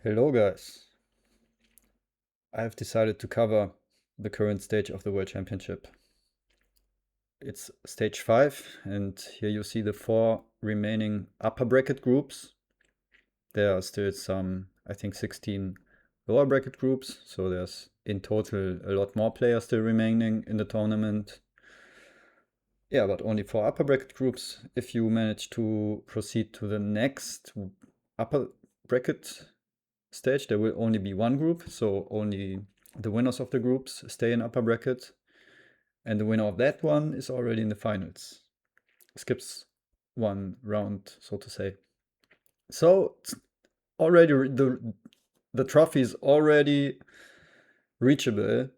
Hello guys, I have decided to cover the current stage of the World Championship. It's stage 5 and here you see the 4 remaining upper bracket groups. There are still some, I think 16 lower bracket groups, so there's in total a lot more players still remaining in the tournament. Yeah, but only 4 upper bracket groups. If you manage to proceed to the next upper bracket stage, there will only be one group, so only the winners of the groups stay in upper bracket, and the winner of that one is already in the finals. Skips one round, so to say. So it's already the trophy is already reachable,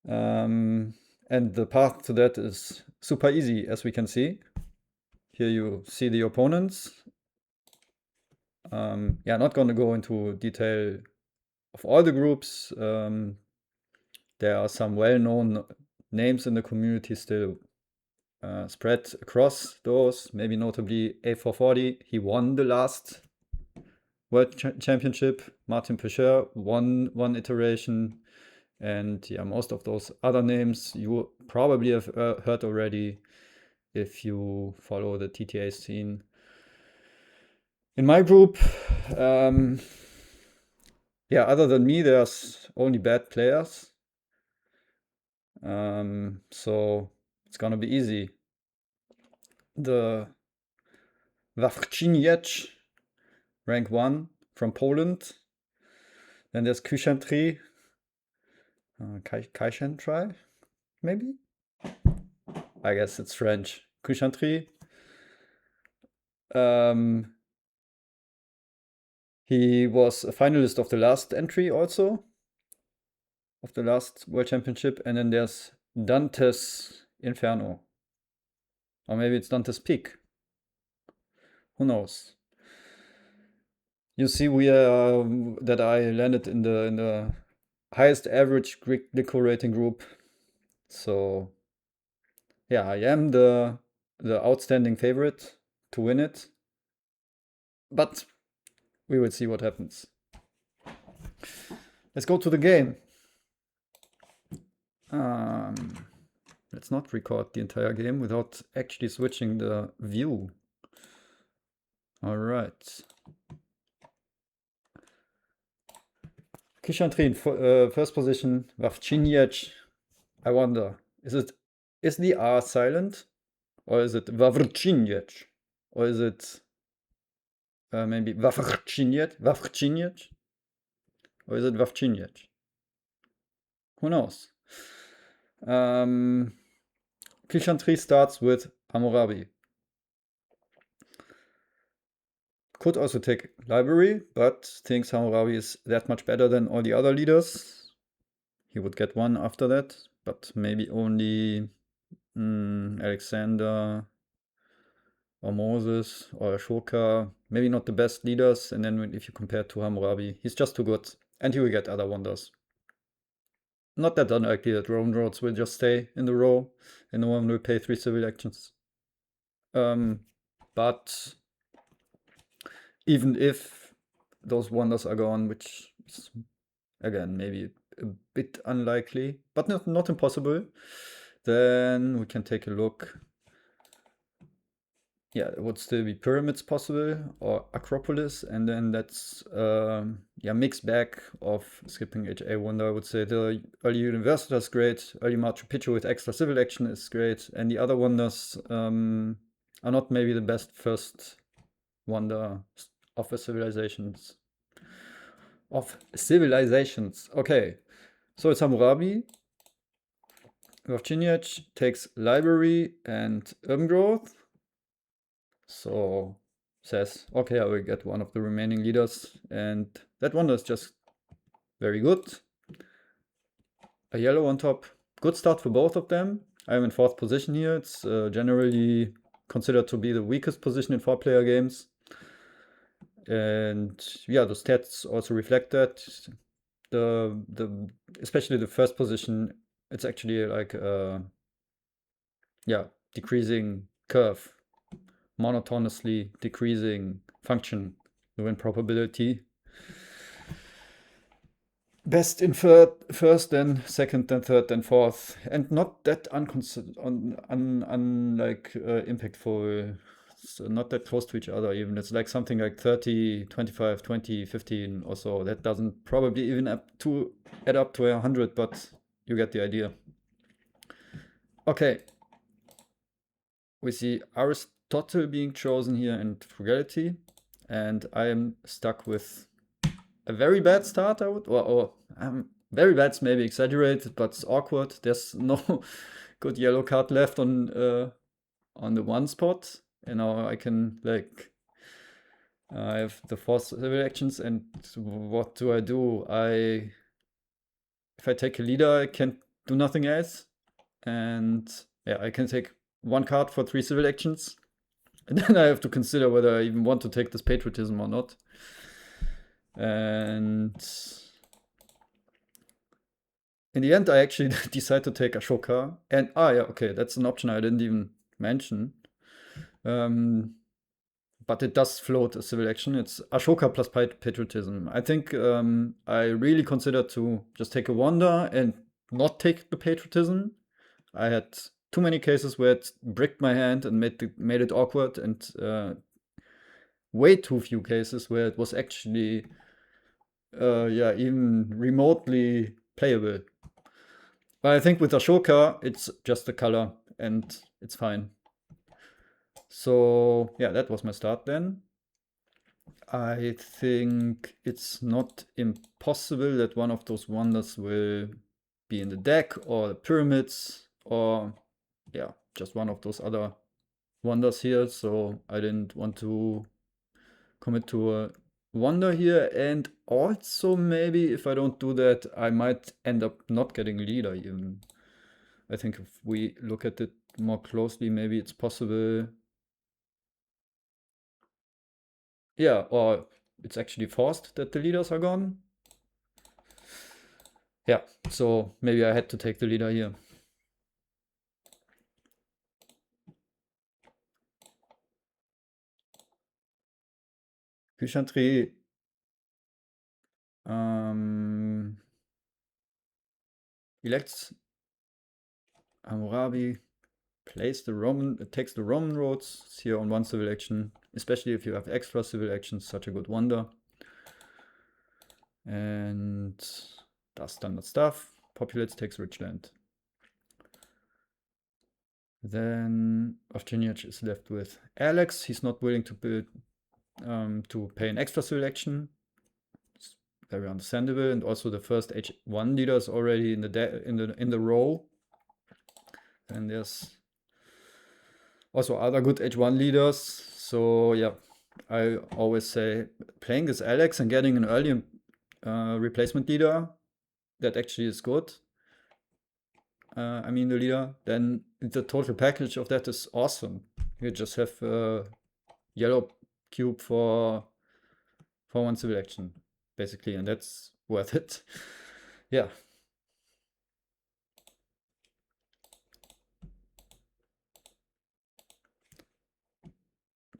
and the path to that is super easy, as we can see. Here you see the opponents. Yeah, not going to go into detail of all the groups. There are some well-known names in the community still spread across those, maybe notably A440. He won the last World Championship. Martin Pescher won one iteration. And yeah, most of those other names you probably have heard already if you follow the TTA scene. In my group, yeah, other than me, there's only bad players. So it's gonna be easy. The Wawrczyniec, rank 1 from Poland. Then there's Kushantri, Kaishantri, maybe? I guess it's French. Kushantri. He was a finalist of the last entry also, of the last World Championship. And then there's Dantes Inferno. Or maybe it's Dantes Peak. Who knows? You see that I landed in the highest average Glico rating group. So yeah, I am the outstanding favorite to win it. But we will see what happens. Let's go to the game. Let's not record the entire game without actually switching the view. All right. Kushantri in first position. Wawrczyniec. I wonder, is the R silent? Or is it Wawrczyniec? Or is it maybe Wawrczyniec? Or is it Wawrczyniec? Who knows? Kushantri starts with Hammurabi. Could also take library, but thinks Hammurabi is that much better than all the other leaders. He would get one after that, but maybe only Alexander or Moses or Ashoka. Maybe not the best leaders. And then if you compare to Hammurabi, he's just too good. And he will get other wonders. Not that unlikely that Roman roads will just stay in the row and no one will pay 3 civil actions. But even if those wonders are gone, which is, again, maybe a bit unlikely, but not impossible, then we can take a look. Yeah, it would still be pyramids possible or Acropolis, and then that's yeah, mixed bag of skipping HA wonder. I would say the early Universitas is great, early Machu Picchu with extra civil action is great, and the other wonders are not maybe the best first wonder of the civilizations. Okay, so it's Hammurabi. Wawrczyniec takes library and urban growth. So says, okay, I will get one of the remaining leaders, and that wonder is just very good. A yellow on top. Good start for both of them. I'm in 4th position here. It's generally considered to be the weakest position in 4-player games. And yeah, the stats also reflect that. Especially the first position, it's actually like yeah, decreasing curve, monotonously decreasing function the win probability. Best in first, then second, then third, then fourth, and not that impactful. So not that close to each other even. It's like something like 30, 25, 20, 15 or so. That doesn't probably even add up to 100, but you get the idea. Okay. We see Aristotle being chosen here and frugality, and I am stuck with a very bad start, very bad's maybe exaggerated, but it's awkward. There's no good yellow card left on the one spot. And now I can I have the 4 civil actions, and what do? If I take a leader, I can't do nothing else. And yeah, I can take 1 card for 3 civil actions. And then I have to consider whether I even want to take this patriotism or not. And in the end, I actually decide to take Ashoka. And yeah, okay, that's an option I didn't even mention. But it does float a civil action. It's Ashoka plus patriotism. I think I really considered to just take a wonder and not take the patriotism. I had too many cases where it bricked my hand and made it awkward, and way too few cases where it was actually even remotely playable. But I think with Ashoka, it's just the color and it's fine. So yeah, that was my start then. I think it's not impossible that one of those wonders will be in the deck or the pyramids or yeah, just one of those other wonders here. So I didn't want to commit to a wonder here. And also maybe if I don't do that, I might end up not getting leader even. I think if we look at it more closely, maybe it's possible. Yeah, or it's actually forced that the leaders are gone. Yeah, so maybe I had to take the leader here. Kuchantri. Elects Hammurabi, takes the Roman roads. It's here on 1 civil action, especially if you have extra civil actions, such a good wonder. And does standard stuff. Populates, takes rich land. Then Ovchinich is left with Alex. He's not willing to build to pay an extra civil action. It's very understandable. And also the first H1 leader is already in the row. And there's also other good H1 leaders. So yeah, I always say playing this Alex and getting an early replacement leader that actually is good. I mean the leader, then the total package of that is awesome. You just have a yellow cube for 1 civil action, basically, and that's worth it. Yeah.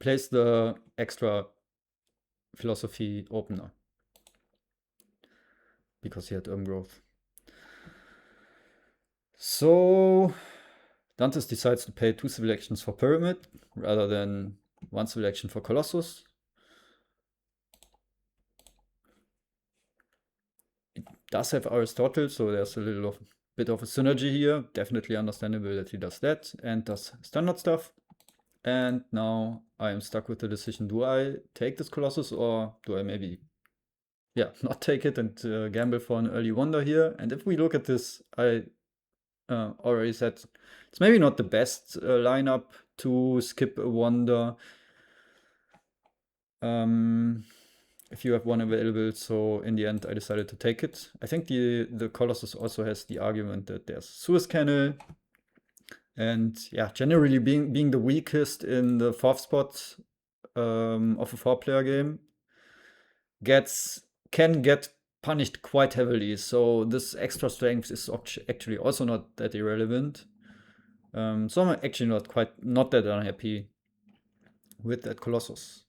Place the extra philosophy opener because he had urban growth. So Dantes decides to pay 2 civil actions for Pyramid rather than 1 civil action for Colossus. It does have Aristotle, so there's a bit of a synergy here. Definitely understandable that he does that and does standard stuff. And now I am stuck with the decision, do I take this Colossus or do I maybe, yeah, not take it and gamble for an early wonder here? And if we look at this, I already said it's maybe not the best lineup to skip a wonder if you have one available. So in the end, I decided to take it. I think the Colossus also has the argument that there's Suez Canal. And yeah, generally being the weakest in the 4th spot of a 4-player game can get punished quite heavily. So this extra strength is actually also not that irrelevant. So I'm actually not that unhappy with that Colossus.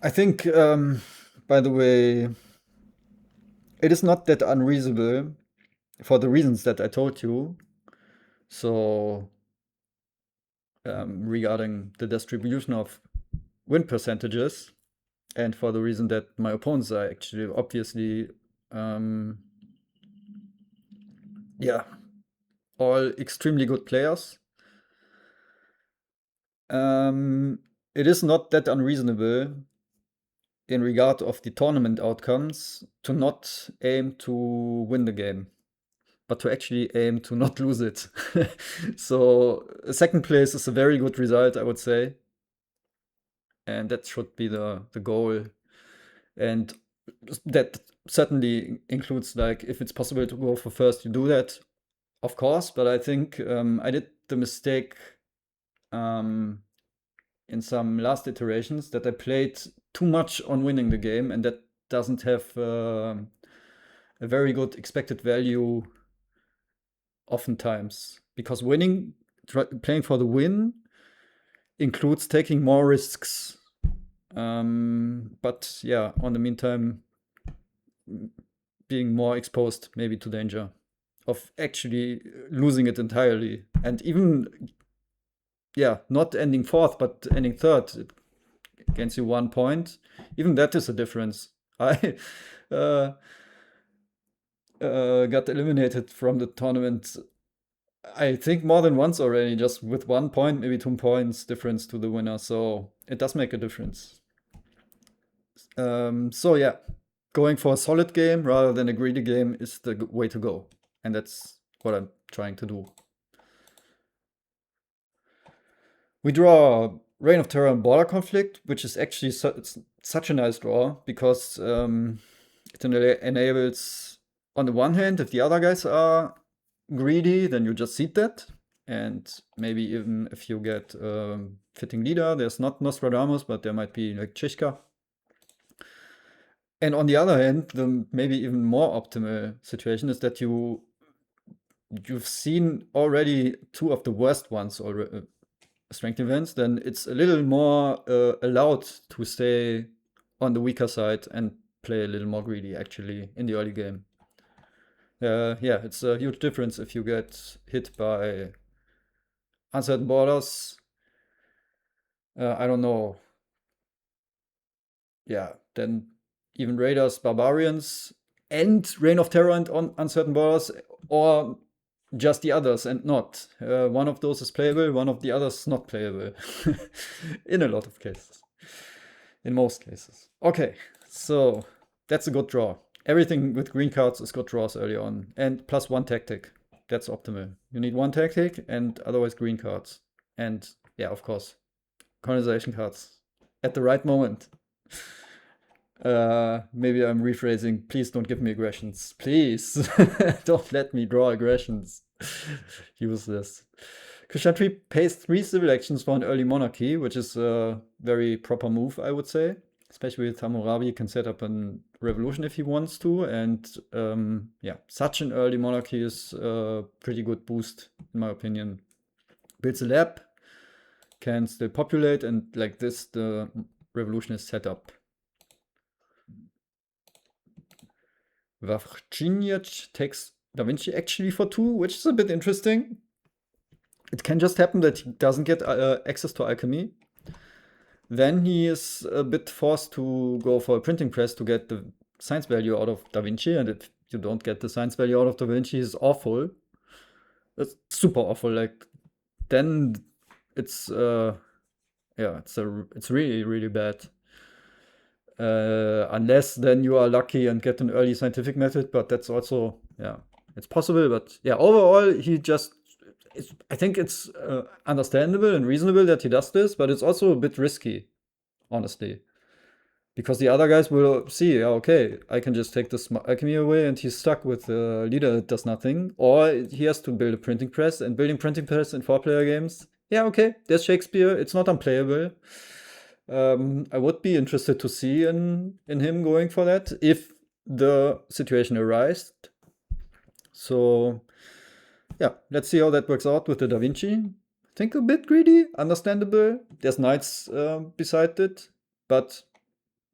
I think, by the way, it is not that unreasonable for the reasons that I told you. So, regarding the distribution of win percentages, and for the reason that my opponents are actually obviously, um, yeah, all extremely good players. It is not that unreasonable in regard of the tournament outcomes to not aim to win the game, but to actually aim to not lose it. So second place is a very good result, I would say, and that should be the goal. And that certainly includes, like, if it's possible to go for first, you do that, of course. But I think I did the mistake um, in some last iterations that I played too much on winning the game, and that doesn't have a very good expected value oftentimes, because winning, playing for the win, includes taking more risks. But yeah, on the meantime, being more exposed maybe to danger of actually losing it entirely, and even, yeah, not ending fourth but ending third. It gains you 1 point. Even that is a difference. I uh, got eliminated from the tournament, I think, more than once already, just with 1 point, maybe 2 points difference to the winner. So it does make a difference. So yeah, going for a solid game rather than a greedy game is the way to go. And that's what I'm trying to do. We draw Reign of Terror and Border Conflict, which is actually it's such a nice draw, because it enables, on the one hand, if the other guys are greedy, then you just seed that. And maybe even if you get fitting leader, there's not Nostradamus, but there might be like Chishka. And on the other hand, the maybe even more optimal situation is that you've seen already two of the worst ones already, strength events. Then it's a little more allowed to stay on the weaker side and play a little more greedy actually in the early game. Yeah, it's a huge difference if you get hit by uncertain borders. I don't know. Yeah, then even raiders, barbarians, and Reign of Terror and on uncertain borders, or just the others and not. One of those is playable, one of the others not playable. In a lot of cases. In most cases. Okay, so that's a good draw. Everything with green cards is good draws early on. And plus one tactic. That's optimal. You need one tactic and otherwise green cards. And yeah, of course, colonization cards at the right moment. Maybe I'm rephrasing. Please don't give me aggressions. Please don't let me draw aggressions. Use this. Kushatri pays 3 civil actions for an early monarchy, which is a very proper move, I would say. Especially with Hammurabi, he can set up a revolution if he wants to. And yeah, such an early monarchy is a pretty good boost, in my opinion. Builds a lab, can still populate, and like this, the revolution is set up. Wawrczyniec takes Da Vinci actually for 2, which is a bit interesting. It can just happen that he doesn't get access to alchemy. Then he is a bit forced to go for a printing press to get the science value out of Da Vinci. And if you don't get the science value out of Da Vinci, it's awful. It's super awful. Like, then it's yeah, it's really, really bad. Unless then you are lucky and get an early scientific method, but that's also, yeah, it's possible. But yeah, overall, I think it's understandable and reasonable that he does this, but it's also a bit risky, honestly. Because the other guys will see, yeah, okay, I can just take this alchemy away, and he's stuck with a leader that does nothing. Or he has to build a printing press, and building printing press in 4-player games, yeah, okay, there's Shakespeare, it's not unplayable. I would be interested to see in him going for that if the situation arises. So yeah, let's see how that works out with the Da Vinci. I think a bit greedy, understandable. There's knights beside it, but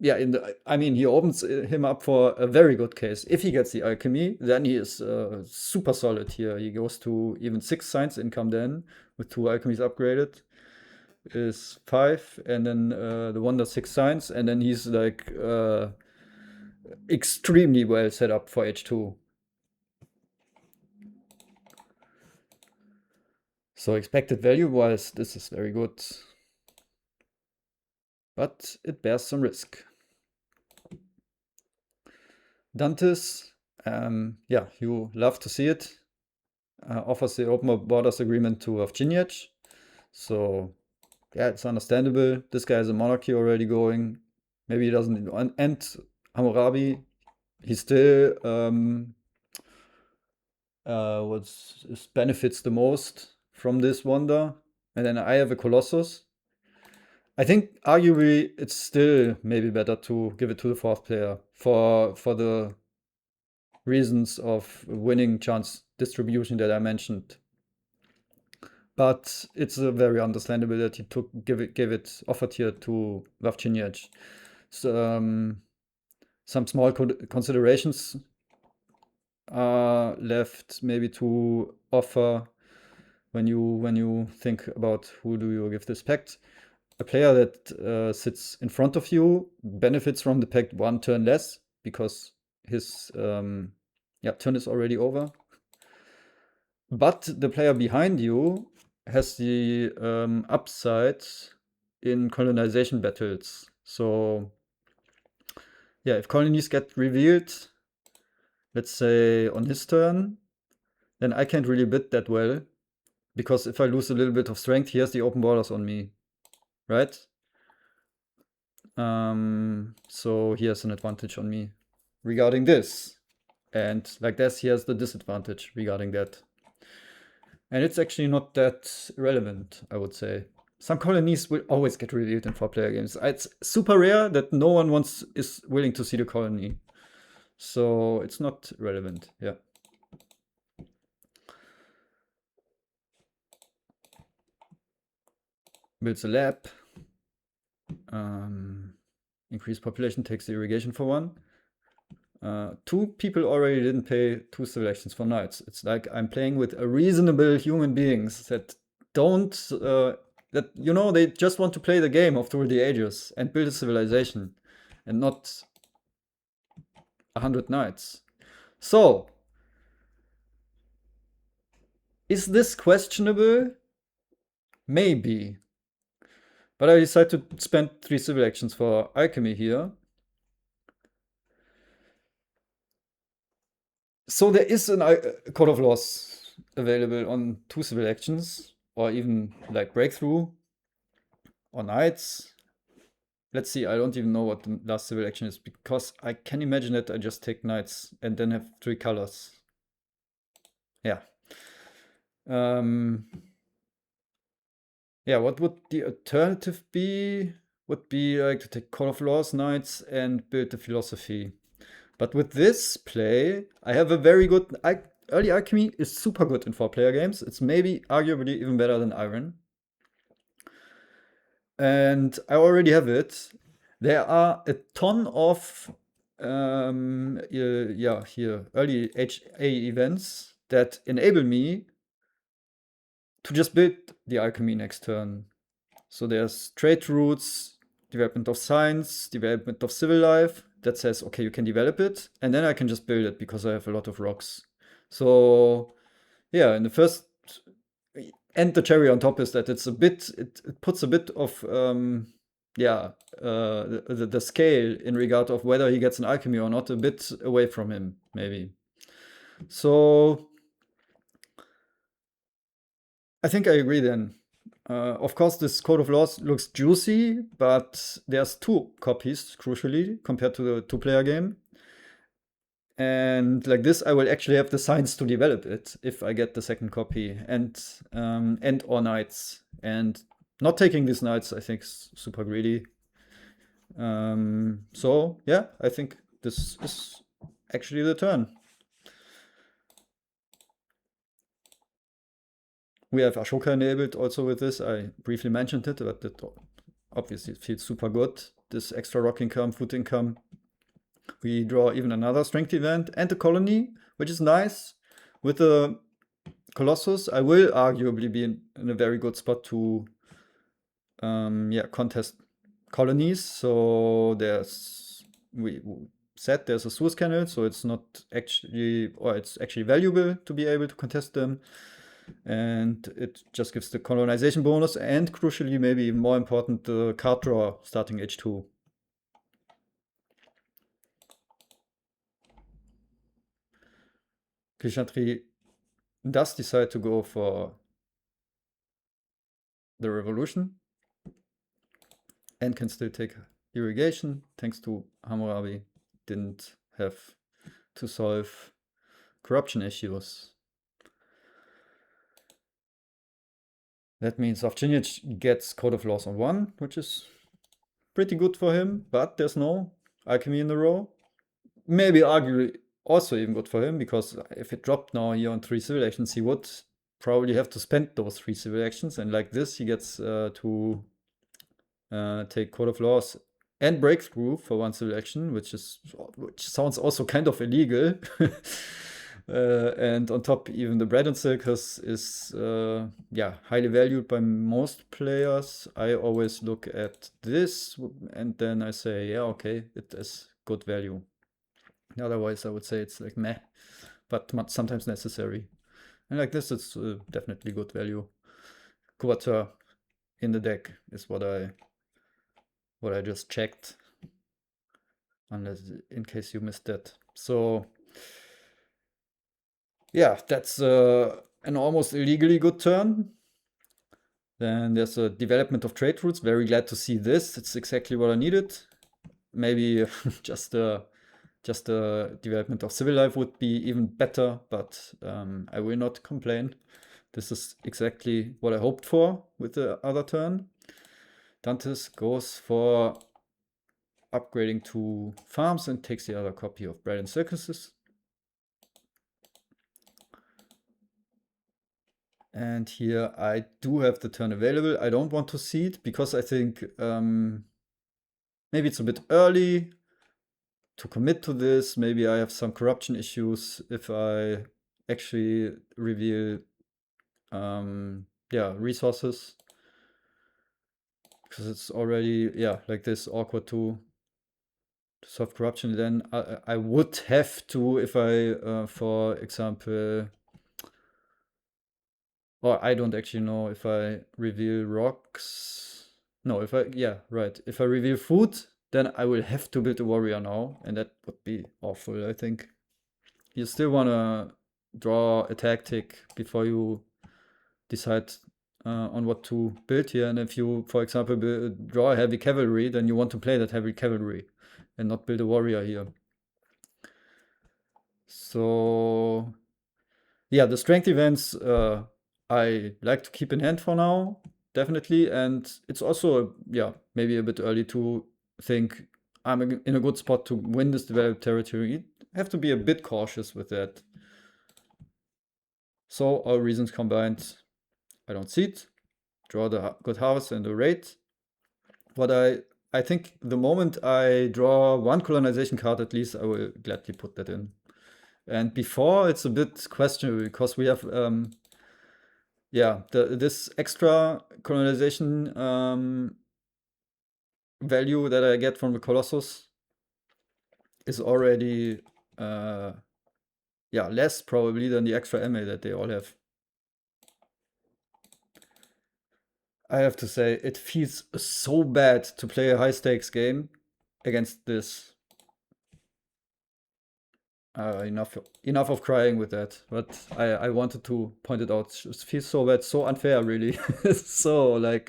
yeah, I mean, he opens him up for a very good case. If he gets the alchemy, then he is super solid here. He goes to even 6 science income then, with 2 alchemies upgraded, is 5, and then the wonder 6 science, and then he's like extremely well set up for H2. So expected value-wise, this is very good. But it bears some risk. Dantes, yeah, you love to see it. Offers the open borders agreement to Avcinic. So, yeah, it's understandable. This guy has a monarchy already going. Maybe he doesn't. And Hammurabi, he still benefits the most from this wonder. And then I have a Colossus. I think arguably it's still maybe better to give it to the fourth player for the reasons of winning chance distribution that I mentioned. But it's a very understandable that he gave it offered here to Vavcinic. So, some small considerations are left maybe to offer when you think about who do you give this pact. A player that sits in front of you benefits from the pact 1 turn less because his turn is already over. But the player behind you has the upside in colonization battles. So, yeah, if colonies get revealed, let's say on his turn, then I can't really bid that well. Because if I lose a little bit of strength, he has the open borders on me, right? So he has an advantage on me regarding this. And like this, he has the disadvantage regarding that. And it's actually not that relevant, I would say. Some colonies will always get revealed in 4-player games. It's super rare that no one is willing to see the colony. So it's not relevant, yeah. Builds a lab. Increased population takes the irrigation for 1. 2 people already didn't pay 2 civilizations for knights. It's like I'm playing with a reasonable human beings that don't, that, you know, they just want to play the game of Through the Ages and build a civilization and not 100 knights. So, is this questionable? Maybe. But I decided to spend 3 civil actions for alchemy here. So there is a Code of Laws available on 2 civil actions, or even like breakthrough or knights. Let's see, I don't even know what the last civil action is, because I can imagine that I just take knights and then have 3 colors. Yeah. Yeah, what would the alternative be? Would be like to take Call of Laws knights and build the philosophy. But with this play, I have a very good. Early alchemy is super good in 4-player games. It's maybe arguably even better than iron. And I already have it. There are a ton of here early HA events that enable me to just build the alchemy next turn. So there's trade routes, development of science, development of civil life that says, okay, you can develop it, and then I can just build it because I have a lot of rocks. So yeah, in the first, and the cherry on top is that it's a bit, it puts a bit of the scale in regard of whether he gets an alchemy or not a bit away from him, maybe. So I think I agree then. Of course, this Code of Laws looks juicy, but there's 2 copies, crucially, compared to the 2-player game. And like this, I will actually have the science to develop it if I get the second copy, and or knights. And not taking these knights, I think, is super greedy. So yeah, I think this is actually the turn. We have Ashoka enabled also with this. I briefly mentioned it, but it obviously feels super good. this extra rock income, food income. We draw even another strength event and a colony, which is nice. With the Colossus, I will arguably be in a very good spot to contest colonies. So we said there's a Suez Canal, so it's not actually, or it's actually valuable to be able to contest them. And it just gives the colonization bonus and crucially, maybe even more important, the card draw starting H2. Krishnatri does decide to go for the revolution and can still take irrigation thanks to Hammurabi didn't have to solve corruption issues. That means Ovchinich gets Code of Laws on 1, which is pretty good for him, but there's no alchemy in the row. Maybe arguably also even good for him, because if it dropped now here on 3 civil actions, he would probably have to spend those 3 civil actions, and like this he gets to take Code of Laws and Breakthrough for 1 civil action, which sounds also kind of illegal. And on top, even the bread and silk is highly valued by most players. I always look at this and then I say, yeah, okay, it is good value. Otherwise, I would say it's like meh, but sometimes necessary. And like this, it's definitely good value. Quarter in the deck is what I just checked, unless in case you missed that. So yeah, that's an almost illegally good turn. Then there's a development of trade routes. Very glad to see this. It's exactly what I needed. Maybe just a development of civil life would be even better, but I will not complain. This is exactly what I hoped for with the other turn. Dantes goes for upgrading 2 farms and takes the other copy of Bread and Circuses. And here I do have the turn available. I don't want to seed because I think maybe it's a bit early to commit to this. Maybe I have some corruption issues if I actually reveal resources. Because it's already, like this, awkward to solve corruption. Then I would have to, if I, for example, or I don't actually know if I reveal rocks. No, if I reveal food, then I will have to build a warrior now, and that would be awful, I think. You still want to draw a tactic before you decide on what to build here. And if you, for example, draw a heavy cavalry, then you want to play that heavy cavalry and not build a warrior here. So yeah, the strength events I like to keep in hand for now, definitely. And it's also, maybe a bit early to think I'm in a good spot to win this developed territory. You have to be a bit cautious with that. So all reasons combined, I don't see it. Draw the good harvest and the raid. But I think the moment I draw 1 colonization card at least, I will gladly put that in. And before, it's a bit questionable because we have this extra colonization value that I get from the Colossus is already less probably than the extra MA that they all have. I have to say, it feels so bad to play a high stakes game against this. Enough of crying with that, but I wanted to point it out. It feels so bad, so unfair, really. So, like,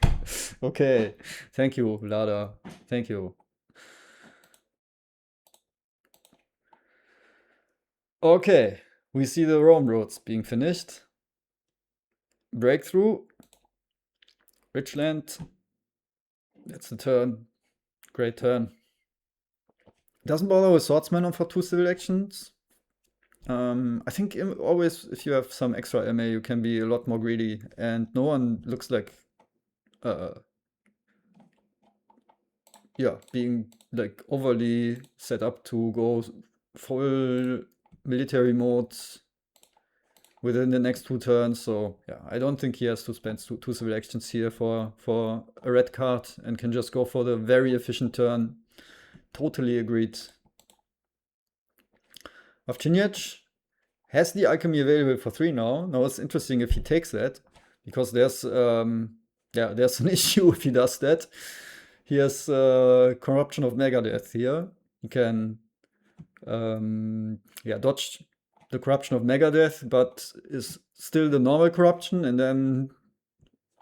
okay, thank you, Lada, thank you. Okay, we see the Rome roads being finished. Breakthrough, Richland, that's the turn, great turn. Doesn't bother with Swordsman on for 2 civil actions. I think always if you have some extra MA, you can be a lot more greedy, and no one looks like yeah, being like overly set up to go full military mode within the next 2 turns. So yeah, I don't think he has to spend two civil actions here for a red card and can just go for the very efficient turn. Totally agreed. Avcinic has the alchemy available for 3 now. Now it's interesting if he takes that, because there's an issue if he does that. He has corruption of Megadeth here. He can dodge the corruption of Megadeth, but is still the normal corruption, and then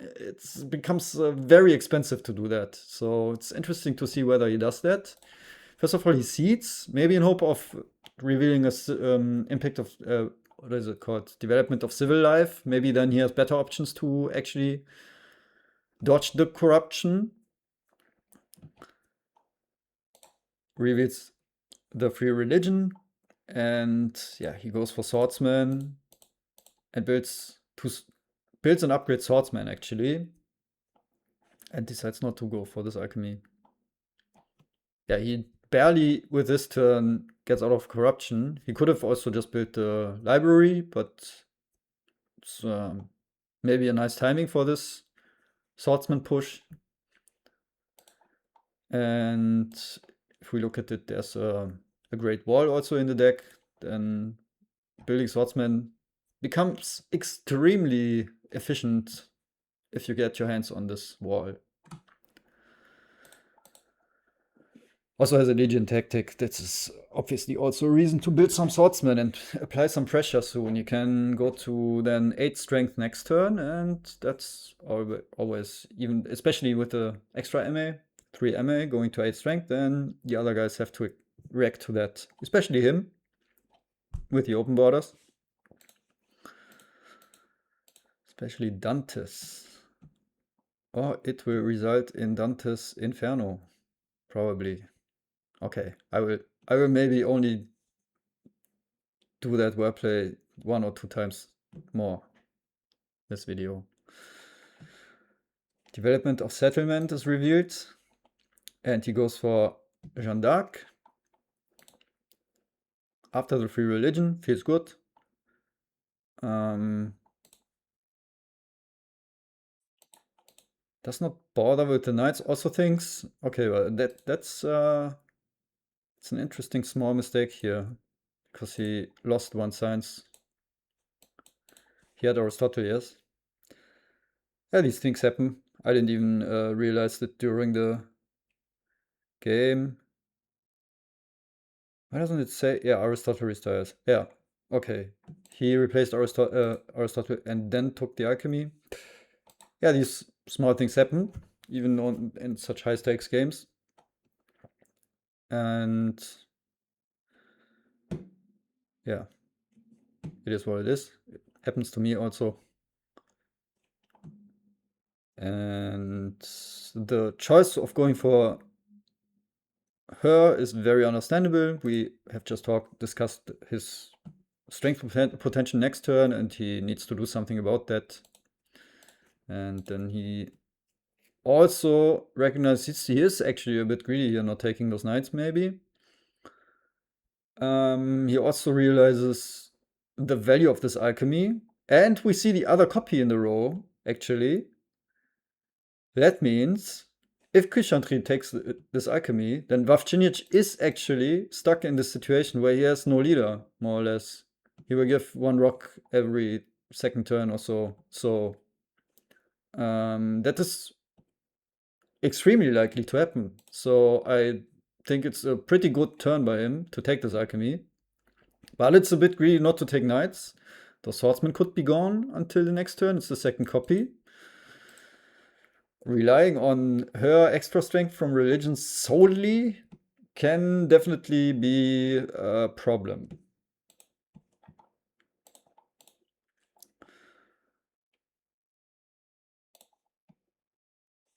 it becomes very expensive to do that. So it's interesting to see whether he does that. First of all, he seeds, maybe in hope of revealing a impact of what is it called? Development of civil life. Maybe then he has better options to actually dodge the corruption. Reveals the free religion, and yeah, he goes for swordsman and builds an upgrade swordsman actually, and decides not to go for this alchemy. Yeah, he barely with this turn gets out of corruption. He could have also just built the library, but it's maybe a nice timing for this swordsman push. And if we look at it, there's a great wall also in the deck. Then building swordsman becomes extremely efficient if you get your hands on this wall. Also has a Legion tactic. That is obviously also a reason to build some swordsmen and apply some pressure soon. You can go to then 8 strength next turn, and that's always, even especially with the extra MA, 3 MA going to 8 strength, then the other guys have to react to that, especially him with the open borders. Especially Dantes. Or it will result in Dantes Inferno, probably. Okay, I will maybe only do that wordplay 1 or 2 times more this video. Development of settlement is revealed, and he goes for Jeanne d'Arc. After the free religion, feels good. Does not bother with the knights. Also thinks, okay, well that's it's an interesting small mistake here, because he lost 1 science. He had Aristotle, yes. Yeah, these things happen. I didn't even realize that during the game. Why doesn't it say? Yeah, Aristotle retires. Yeah, okay. He replaced Aristotle and then took the alchemy. Yeah, these small things happen, even in such high stakes games. And yeah, it is what it is. It happens to me also. And the choice of going for her is very understandable. We have just discussed his strength potential next turn, and he needs to do something about that. And then he also recognizes he is actually a bit greedy here, not taking those knights maybe. He also realizes the value of this alchemy, and we see the other copy in the row, actually. That means if Krishantri takes this alchemy, then Vavcinic is actually stuck in this situation where he has no leader, more or less. He will give 1 rock every second turn or so. So that is extremely likely to happen. So I think it's a pretty good turn by him to take this alchemy. But it's a bit greedy not to take knights. The swordsman could be gone until the next turn. It's the second copy. Relying on her extra strength from religion solely can definitely be a problem.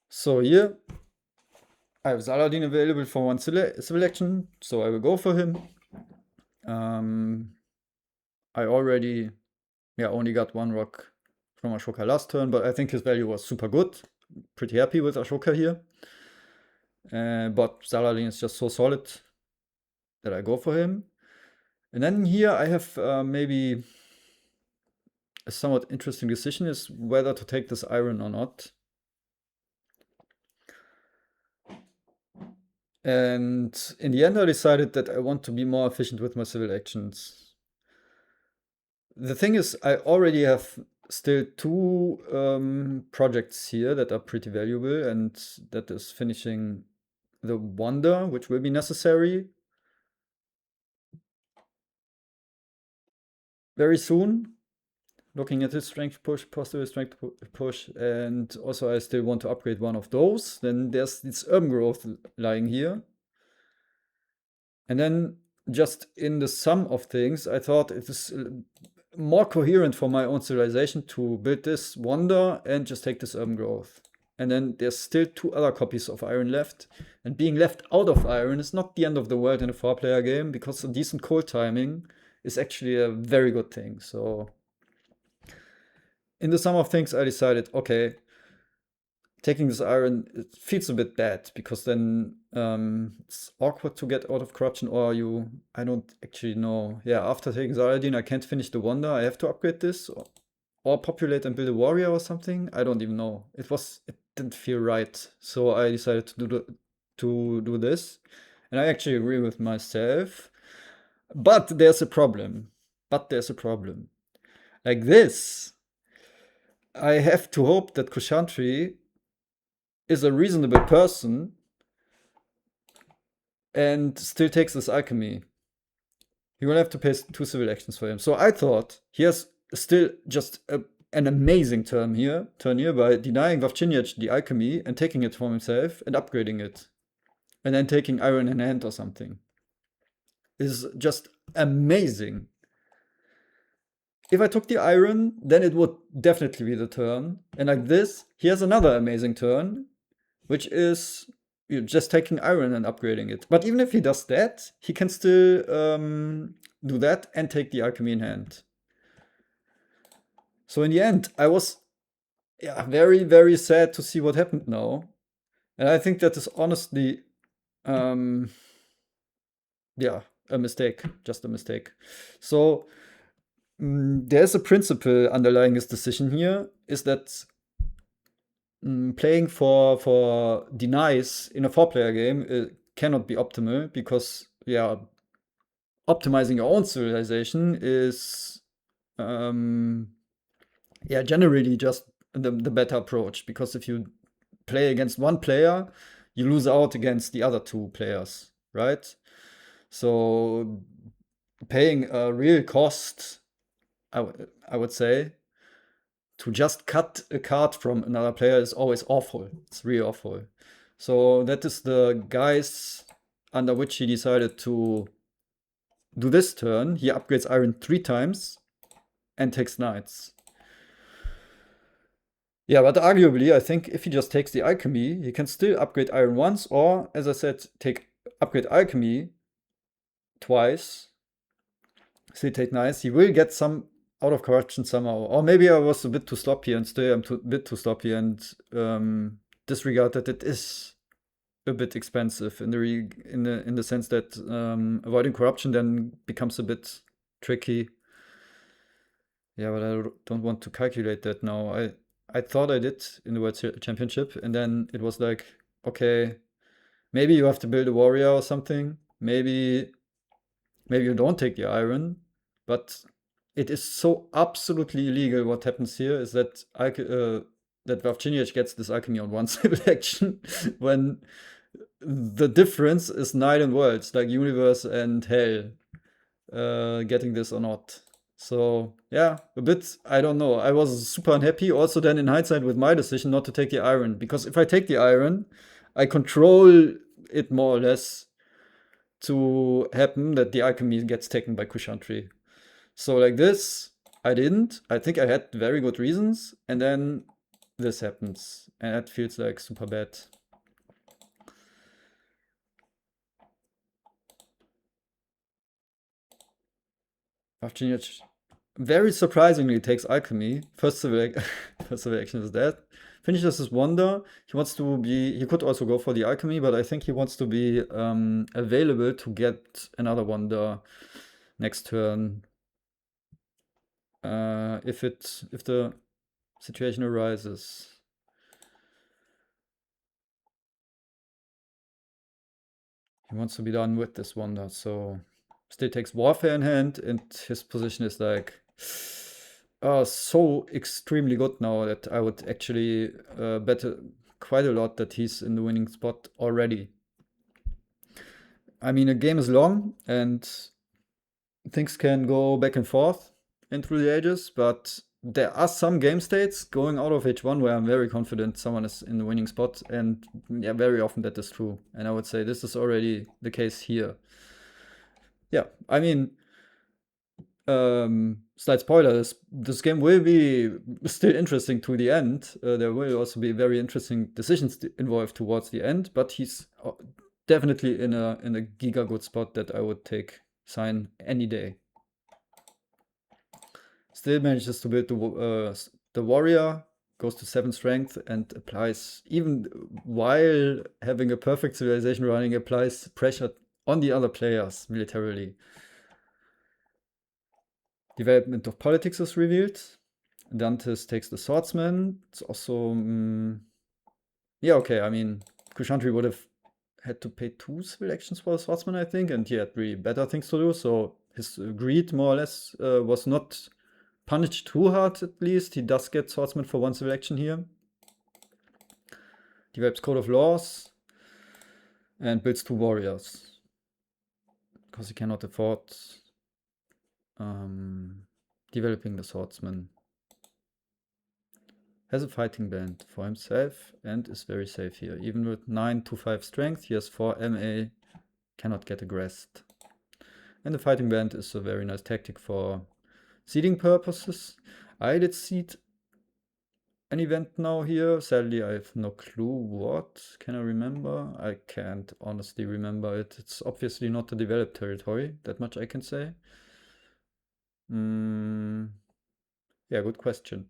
So here I have Saladin available for 1 civil action, so I will go for him. I already only got 1 rock from Ashoka last turn, but I think his value was super good. Pretty happy with Ashoka here. But Saladin is just so solid that I go for him. And then here I have maybe a somewhat interesting decision is whether to take this iron or not. And in the end, I decided that I want to be more efficient with my civil actions. The thing is, I already have still two projects here that are pretty valuable, and that is finishing the Wonder, which will be necessary very soon. Looking at his strength push, possible strength push, and also I still want to upgrade one of those. Then there's this urban growth lying here. And then just in the sum of things, I thought it is more coherent for my own civilization to build this wonder and just take this urban growth. And then there's still two other copies of iron left. And being left out of iron is not the end of the world in a 4-player game, because a decent cold timing is actually a very good thing. So in the sum of things, I decided, okay, taking this iron, it feels a bit bad, because then it's awkward to get out of corruption, or I don't actually know. Yeah, after taking Saladin, I can't finish the wonder. I have to upgrade this, or populate and build a warrior or something. I don't even know. It didn't feel right. So I decided to do this. And I actually agree with myself. But there's a problem. Like this, I have to hope that Kushantri is a reasonable person and still takes this alchemy. He will have to pay 2 civil actions for him. So I thought he has still just an amazing turn here by denying Vavchinich the alchemy and taking it for himself and upgrading it. And then taking iron in hand or something. Is just amazing. If I took the iron, then it would definitely be the turn. And like this, he has another amazing turn, which is just taking iron and upgrading it. But even if he does that, he can still do that and take the alchemy in hand. So in the end, I was very, very sad to see what happened now. And I think that is honestly, a mistake, just a mistake. So there's a principle underlying his decision here, is that playing for denies in a 4-player game cannot be optimal, because optimizing your own civilization is generally just the better approach, because if you play against one player, you lose out against the other two players, right? So paying a real cost, I would say, to just cut a card from another player is always awful. It's really awful. So that is the guise under which he decided to do this turn. He upgrades iron 3 times and takes knights. Yeah, but arguably, I think if he just takes the alchemy, he can still upgrade iron once, or, as I said, upgrade alchemy twice. Still take knights. He will get some out of corruption somehow. Or maybe I was a bit too sloppy and still am a bit too sloppy and disregard that it is a bit expensive in the sense that avoiding corruption then becomes a bit tricky. Yeah, but I don't want to calculate that now. I thought I did in the World Championship, and then it was like, okay, maybe you have to build a warrior or something. Maybe you don't take the iron, but it is so absolutely illegal. What happens here is that that Vavchinich gets this alchemy on one civil action when the difference is night and worlds, like universe and hell, getting this or not. So yeah, a bit, I don't know. I was super unhappy also then in hindsight with my decision not to take the iron, because if I take the iron, I control it more or less to happen that the alchemy gets taken by Kushantri. So like this, I didn't. I think I had very good reasons, and then this happens, and that feels like super bad. Vavchinich Very surprisingly, he takes alchemy. First civil action is that. Finishes his wonder. He wants to be. He could also go for the alchemy, but I think he wants to be available to get another wonder next turn. If the situation arises. He wants to be done with this wonder, so still takes warfare in hand, and his position is like so extremely good now that I would actually bet quite a lot that he's in the winning spot already. I mean, a game is long and things can go back and forth in through the ages, but there are some game states going out of H1 where I'm very confident someone is in the winning spot, and yeah, very often that is true. And I would say this is already the case here. Yeah, I mean, slight spoiler, this game will be still interesting to the end. There will also be very interesting decisions involved towards the end, but he's definitely in a giga good spot that I would take sign any day. Still manages to build the warrior, goes to 7 strength and applies, even while having a perfect civilization running, applies pressure on the other players militarily. Development of politics is revealed. Dantes takes the swordsman. It's also yeah, okay. I mean, Kushantri would have had to pay 2 civil actions for the swordsman, I think, and he had really better things to do. So his greed, more or less, was not punished too hard. At least he does get swordsman for 1 civil action here. Develops code of laws and builds 2 warriors because he cannot afford developing the swordsman. Has a fighting band for himself and is very safe here. Even with 9 to 5 strength, he has 4 MA, cannot get aggressed. And the fighting band is a very nice tactic for seeding purposes. I did seed an event now here. Sadly, I have no clue what. Can I remember? I can't honestly remember it. It's obviously not the developed territory, that much I can say. Yeah, good question.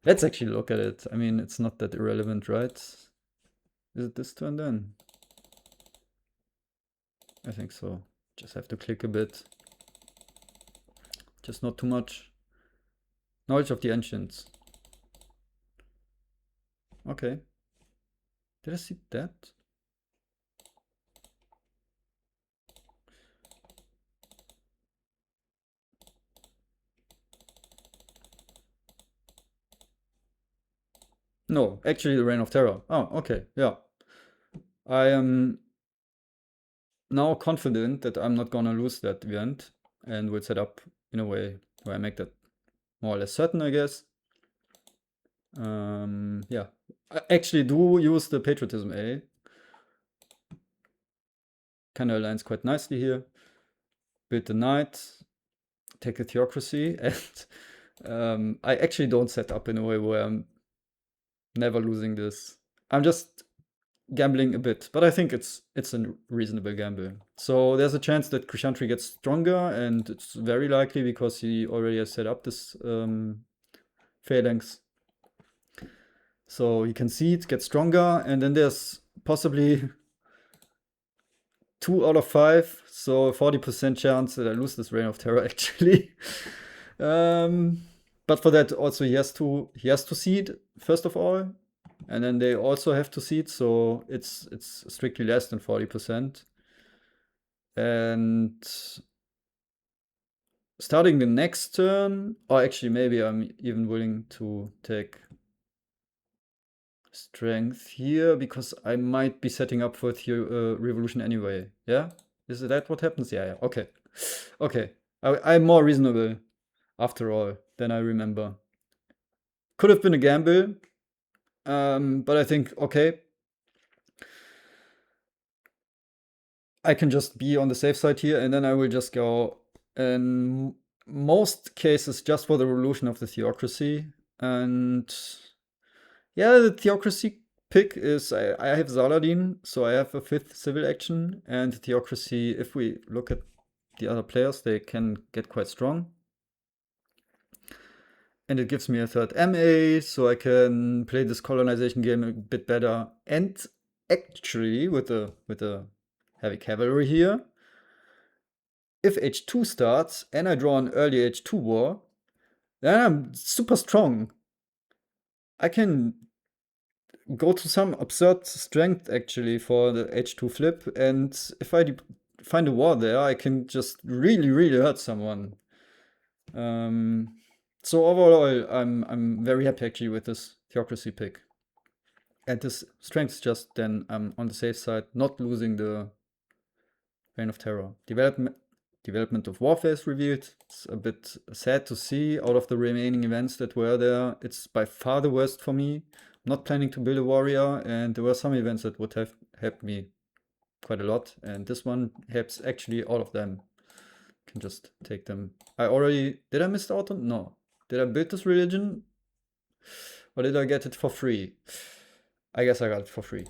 Let's actually look at it. I mean, it's not that irrelevant, right? Is it this turn then? I think so. Just have to click a bit. Just not too much. Knowledge of the ancients. Okay. Did I see that? No, actually the Reign of Terror. Oh, okay, yeah. I am now confident that I'm not gonna lose that event and will set up in a way where I make that more or less certain, I guess. Yeah. I actually do use the Patriotism A. Kinda aligns quite nicely here. Build the Knight, take a Theocracy, and I actually don't set up in a way where I'm never losing this. I'm just gambling a bit, but I think it's a reasonable gamble. So there's a chance that Kushantri gets stronger, and it's very likely because he already has set up this phalanx. So he can see it get stronger, and then there's possibly 2 out of 5, so a 40% chance that I lose this Reign of Terror actually. But for that also he has to seed first of all, and then they also have to seed, so it's strictly less than 40%. And starting the next turn, or actually maybe I'm even willing to take strength here because I might be setting up for the revolution anyway. Yeah? Is that what happens? Yeah, yeah. Okay. Okay. I'm more reasonable after all than I remember. Could have been a gamble, but I think, okay, I can just be on the safe side here, and then I will just go in most cases just for the revolution of the theocracy. And yeah, the theocracy pick is I have Saladin, so I have a 5th civil action, and theocracy, if we look at the other players, they can get quite strong. And it gives me a third MA, so I can play this colonization game a bit better. And actually, with the heavy cavalry here, if H2 starts and I draw an early H2 war, then I'm super strong. I can go to some absurd strength actually for the H2 flip, and if I find a war there, I can just really, really hurt someone. So overall, I'm very happy actually with this theocracy pick. And this strength just then I'm on the safe side, not losing the Reign of Terror. Development of Warfare is revealed. It's a bit sad to see. Out of the remaining events that were there, it's by far the worst for me. I'm not planning to build a warrior, and there were some events that would have helped me quite a lot, and this one helps actually all of them. Can just take them. Did I miss out on? No. Did I build this religion? Or did I get it for free? I guess I got it for free.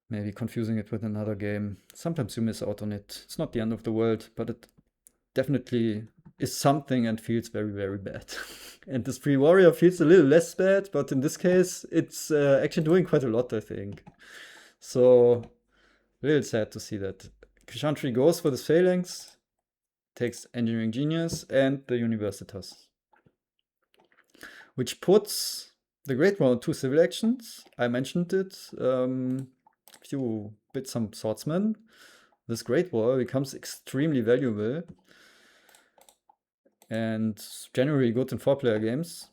Maybe confusing it with another game. Sometimes you miss out on it. It's not the end of the world, but it definitely is something and feels very, very bad. And this free warrior feels a little less bad, but in this case, it's actually doing quite a lot, I think. So, real sad to see that. Chantry goes for the phalanx, takes Engineering Genius and the Universitas, which puts the Great War on 2 civil actions. I mentioned it. If you bid some swordsmen, this Great War becomes extremely valuable and generally good in 4-player games.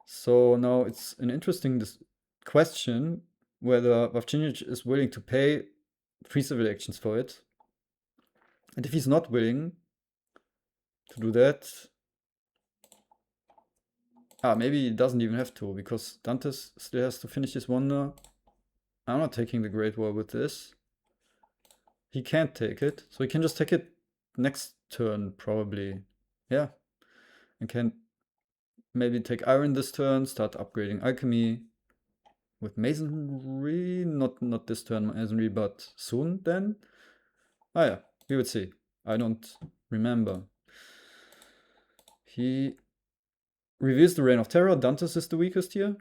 So now it's an interesting question whether Wawczyniec is willing to pay 3 civil actions for it. And if he's not willing to do that, maybe he doesn't even have to, because Dantes still has to finish his wonder. I'm not taking the Great War with this. He can't take it, so he can just take it next turn, probably. Yeah. And can maybe take iron this turn, start upgrading alchemy with masonry. Not this turn masonry, but soon then. Yeah, we would see. I don't remember. He reveals the Reign of Terror. Dantes is the weakest here.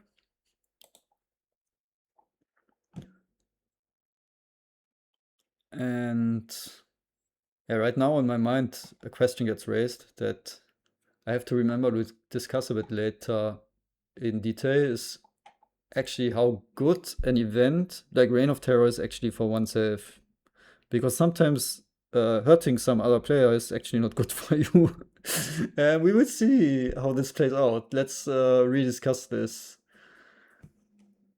And yeah, right now in my mind, a question gets raised that I have to remember to discuss a bit later in detail, is actually how good an event like Reign of Terror is actually for oneself. Because sometimes hurting some other player is actually not good for you. And we will see how this plays out. Let's rediscuss this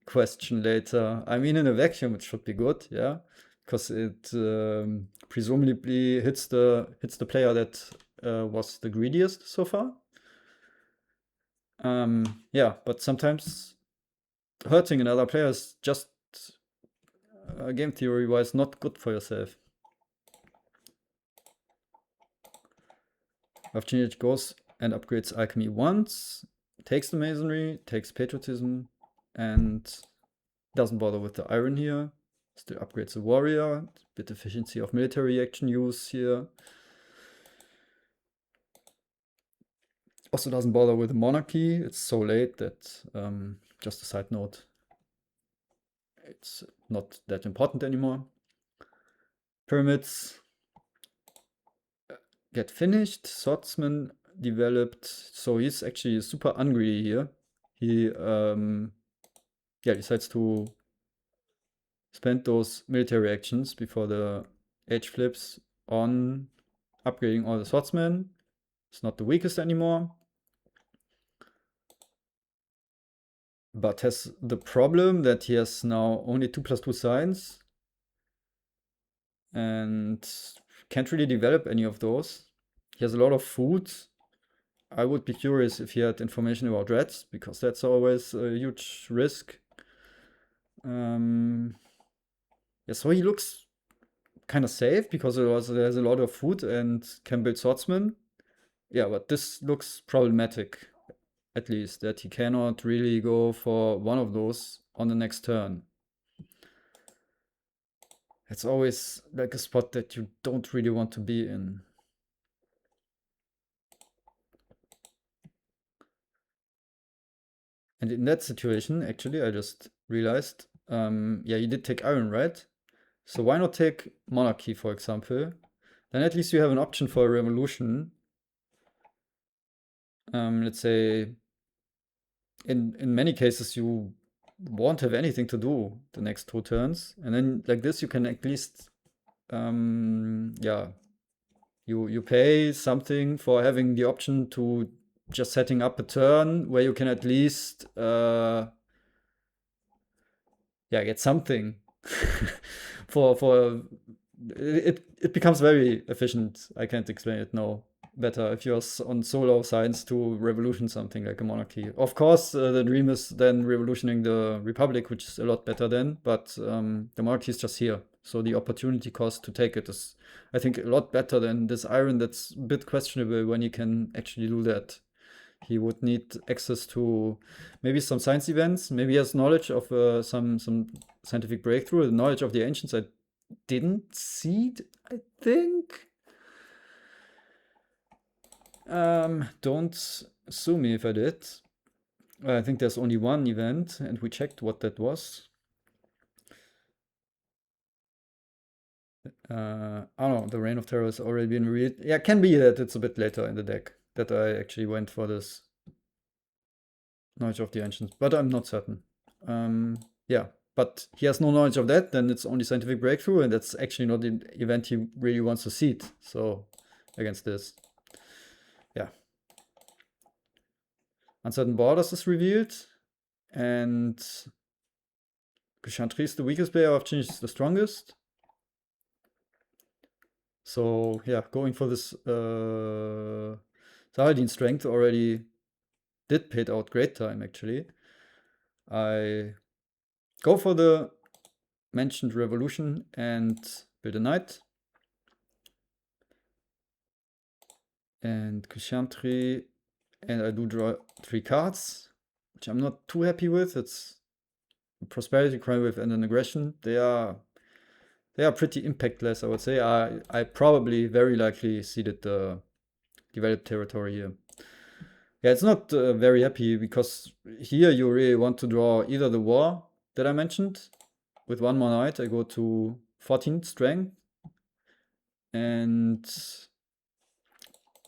question later. I mean, in a vacuum, it should be good, yeah, because it presumably hits the player that was the greediest so far. Yeah, but sometimes hurting another player is just game theory wise not good for yourself. Wawczyniec goes and upgrades alchemy once, takes the masonry, takes patriotism, and doesn't bother with the iron here. Still upgrades the warrior, bit efficiency of military action use here. Also doesn't bother with the monarchy. It's so late that, just a side note, it's not that important anymore. Pyramids get finished. Swordsman developed, so he's actually super ungreedy here. He decides to spend those military actions before the age flips on upgrading all the swordsmen. It's not the weakest anymore, but has the problem that he has now only 2+2 science and can't really develop any of those. He has a lot of food. I would be curious if he had information about rats, because that's always a huge risk. Yeah, so he looks kind of safe because there's a lot of food and can build swordsmen. Yeah, but this looks problematic, at least, that he cannot really go for one of those on the next turn. it's always like a spot that you don't really want to be in. And in that situation, actually, I just realized, yeah, you did take iron, right? So why not take monarchy, for example? Then at least you have an option for a revolution. Let's say in many cases you won't have anything to do the next 2 turns, and then like this you can at least yeah, you pay something for having the option to just setting up a turn where you can at least yeah, get something for it becomes very efficient. I can't explain it now better if you're on solo sides to revolution something like a monarchy. Of course, the dream is then revolutioning the republic, which is a lot better then, but the monarchy is just here. So the opportunity cost to take it is, I think, a lot better than this iron that's a bit questionable when you can actually do that. He would need access to maybe some science events. Maybe he has knowledge of some scientific breakthrough. The knowledge of the ancients I didn't see. I think. Don't sue me if I did. I think there's only one event, and we checked what that was. I don't know. The Reign of Terror has already been read. Yeah, can be that it's a bit later in the deck that I actually went for this knowledge of the ancients, but I'm not certain. Yeah, but he has no knowledge of that, then it's only scientific breakthrough, and that's actually not the event he really wants to seed. So against this, yeah, uncertain borders is revealed, and Chantry is the weakest player. Of Chinese is the strongest. So yeah, going for this Saladin strength already did pay out great time actually. I go for the mentioned revolution and build a knight. And Chantry, and I do draw 3 cards, which I'm not too happy with. It's Prosperity, Crime Wave, and an Aggression. They are pretty impactless, I would say. I probably very likely ceded the developed territory here. Yeah, it's not very happy because here you really want to draw either the war that I mentioned. With 1 more knight, I go to 14 strength. And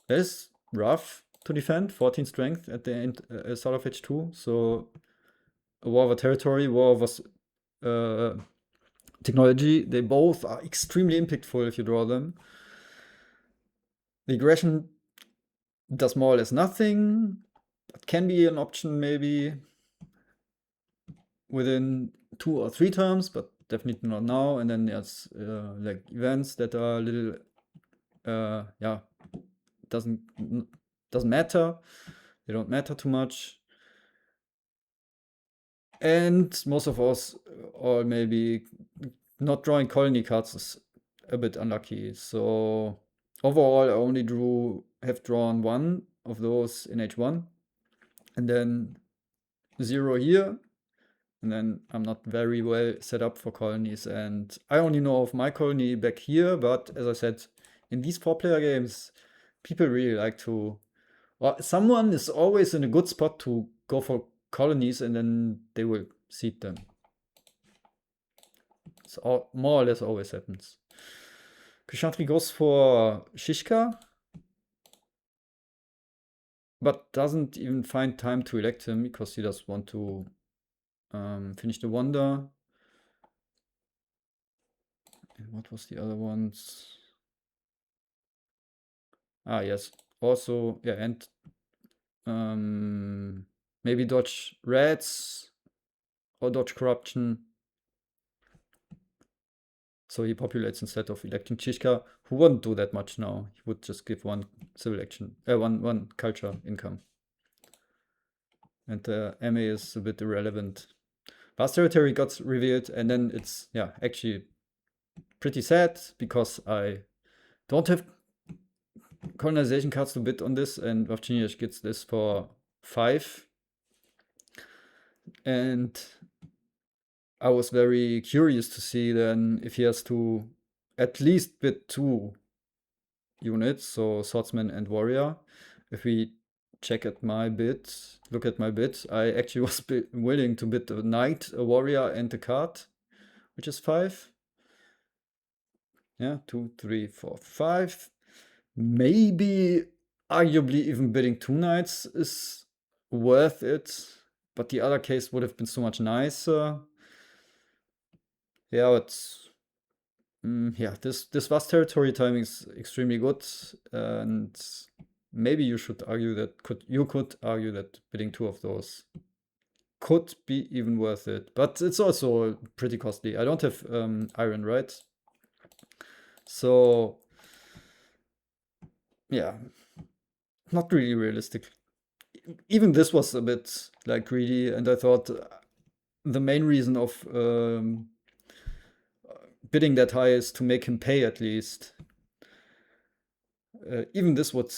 that is rough to defend, 14 strength at the end, start of H2. So a war over territory, war over technology, they both are extremely impactful if you draw them. The aggression does more or less nothing. It can be an option maybe within 2 or 3 terms, but definitely not now. And then there's like events that are a little, yeah, doesn't matter. They don't matter too much. And most of us, or maybe not drawing colony cards is a bit unlucky. So overall, I only have drawn 1 of those in H1, and then 0 here. And then I'm not very well set up for colonies, and I only know of my colony back here. But as I said, in these 4-player games, people really like to, or someone is always in a good spot to go for colonies, and then they will seed them. It's more or less always happens. Chantry goes for Shishka, but doesn't even find time to elect him because he does want to finish the wonder. And what was the other ones? Ah, yes. Also, yeah, and maybe dodge rats or dodge corruption. So he populates instead of electing Chishka, who wouldn't do that much now. He would just give 1 civil action, one culture income. And the MA is a bit irrelevant. Vast territory got revealed, and then it's, yeah, actually pretty sad because I don't have colonization cards to bid on this, and Wawczyniec gets this for 5. And I was very curious to see then if he has to at least bid 2 units, so swordsman and warrior. If we check at my bid, look at my bid, I actually was willing to bid a knight, a warrior, and a card, which is 5. Yeah, 2, 3, 4, 5. Maybe, arguably, even bidding 2 knights is worth it, but the other case would have been so much nicer. Yeah, but yeah, this vast territory timing is extremely good, and maybe you should argue that you could argue that bidding 2 of those could be even worth it, but it's also pretty costly. I don't have iron, right? So yeah, not really realistic. Even this was a bit like greedy, and I thought the main reason of bidding that high is to make him pay at least. Even this would,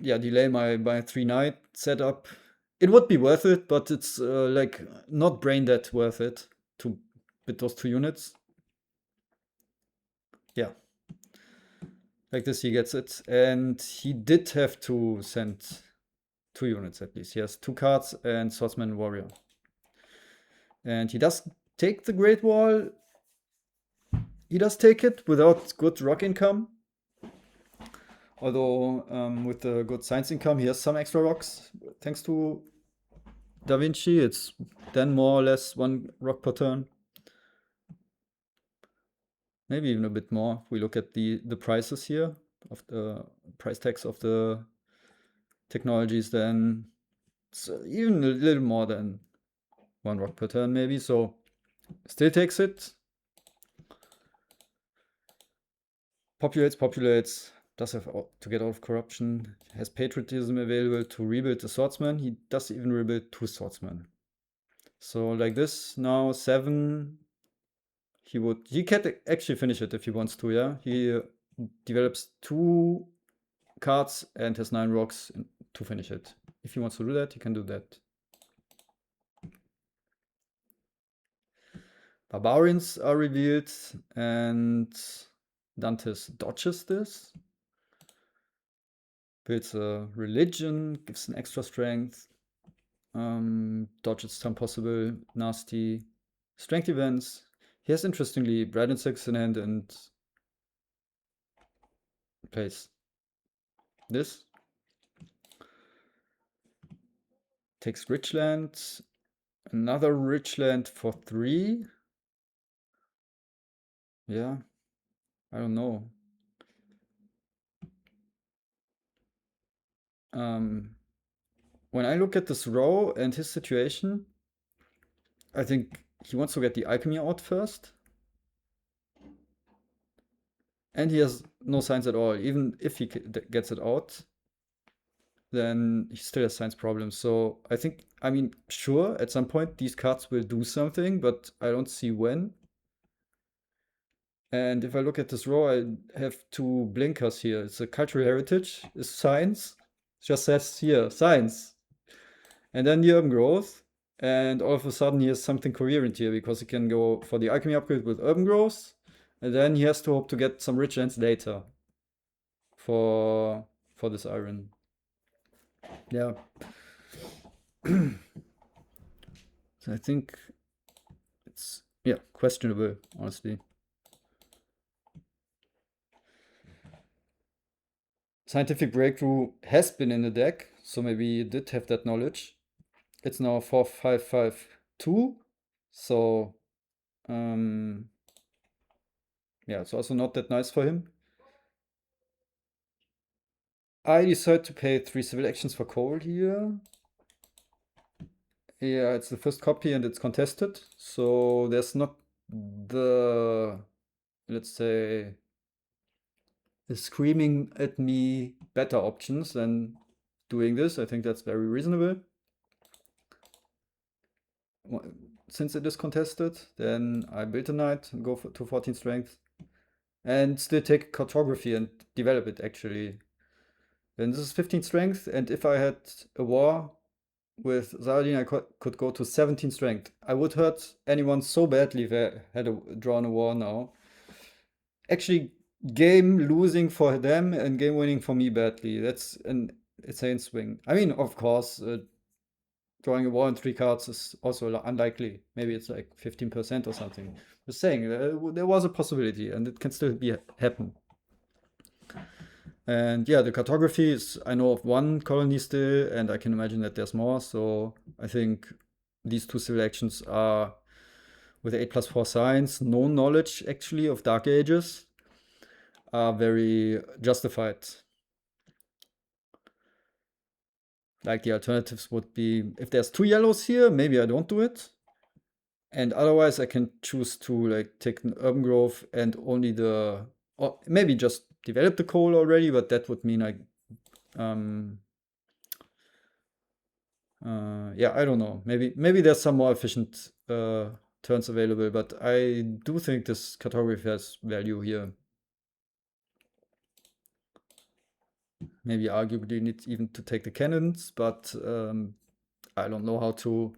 yeah, delay my 3 knight setup. It would be worth it, but it's like not brain dead worth it to bid those 2 units. Yeah, like this he gets it, and he did have to send 2 units at least. He has 2 cards and swordsman and warrior, and he does take the Great Wall. He does take it without good rock income. Although with the good science income, he has some extra rocks thanks to Da Vinci. It's then more or less 1 rock per turn. Maybe even a bit more. If we look at the prices here, of the price tags of the technologies, then it's even a little more than 1 rock per turn maybe. So still takes it. Populates, does have to get out of corruption, has patriotism available to rebuild the swordsman. He does even rebuild 2 swordsmen. So like this, now 7, he can actually finish it if he wants to, yeah? He develops 2 cards and has 9 rocks to finish it. If he wants to do that, he can do that. Barbarians are revealed, and Dantes dodges this. Builds a religion, gives an extra strength, dodges some possible nasty strength events. He has, interestingly, Bright Insects in hand and plays this. Takes Richland, another Richland for 3. Yeah, I don't know. When I look at this row and his situation, I think he wants to get the alchemy out first. And he has no science at all. Even if he gets it out, then he still has science problems. So I think, I mean, sure, at some point these cards will do something, but I don't see when. And if I look at this row, I have 2 blinkers here. It's a cultural heritage, it's science. It just says here, science. And then the urban growth. And all of a sudden he has something coherent here because he can go for the alchemy upgrade with urban growth. And then he has to hope to get some rich lands later for this iron. Yeah. So I think it's, yeah, questionable, honestly. Scientific breakthrough has been in the deck, so maybe it did have that knowledge. It's now 4-5-5-2, so yeah, it's also not that nice for him. I decide to pay 3 civil actions for coal here. Yeah, it's the first copy and it's contested, so there's not the, let's say, screaming at me better options than doing this. I think that's very reasonable. Since it is contested, then I build a knight and go to 14 strength and still take cartography and develop it actually. Then this is 15 strength, and if I had a war, with Saladin, I could go to 17 strength. I would hurt anyone so badly if I had drawn a war now. Actually, game losing for them and game winning for me badly. That's an insane swing. I mean, of course, drawing a war in 3 cards is also unlikely. Maybe it's like 15% or something. Just saying, there was a possibility and it can still be happen. And yeah, the cartography is, I know of one colony still, and I can imagine that there's more. So I think these two civil actions are, with 8+4 science, no knowledge actually of Dark Ages, are very justified. Like the alternatives would be, if there's 2 yellows here, maybe I don't do it. And otherwise I can choose to like take an urban growth and only or maybe just develop the coal already, but that would mean yeah, I don't know. Maybe there's some more efficient turns available, but I do think this cartography has value here. Maybe arguably need even to take the cannons, but I don't know how to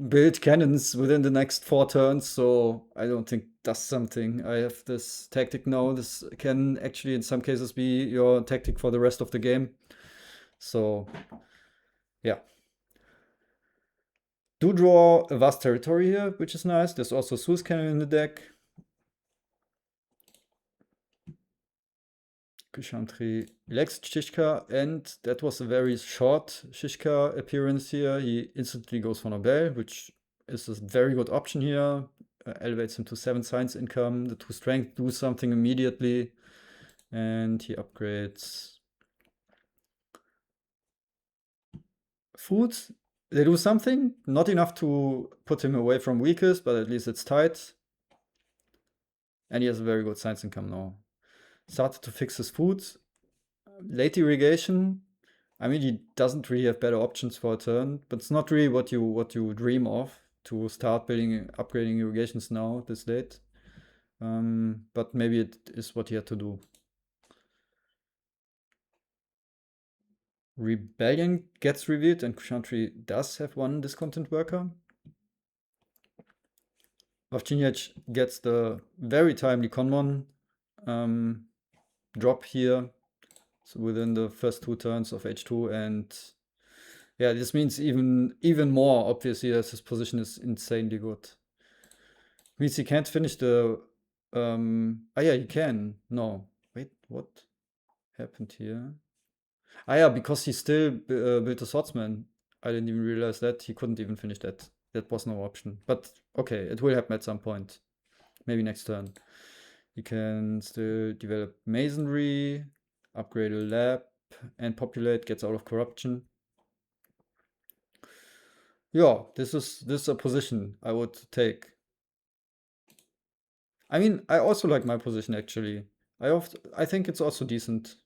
build cannons within the next 4 turns, so I don't think that's something. I have this tactic now. This can actually in some cases be your tactic for the rest of the game. So yeah. Do draw a vast territory here, which is nice. There's also Suez Cannon in the deck. Kushantri Lex Shishka, and that was a very short Shishka appearance here. He instantly goes for Nobel, which is a very good option here. Elevates him to 7 science income. The 2 strength do something immediately. And he upgrades food. They do something. Not enough to put him away from weakest, but at least it's tight. And he has a very good science income now. Started to fix his food. Late irrigation. I mean, he doesn't really have better options for a turn, but it's not really what you dream of to start building, upgrading irrigations now this late. But maybe it is what he had to do. Rebellion gets revealed, and Kushantri does have 1 discontent worker. Vavchinjach gets the very timely Conmon drop here, so within the first 2 turns of H2, and yeah, this means even more obviously as his position is insanely good. Means he can't finish the yeah, he can. No. Wait, what happened here? Yeah, because he still built a swordsman. I didn't even realize that. He couldn't even finish that. That was no option. But okay, it will happen at some point. Maybe next turn. He can still develop masonry, upgrade a lab, and populate, gets out of corruption. Yeah, this is a position I would take. I mean, I also like my position actually. I think it's also decent.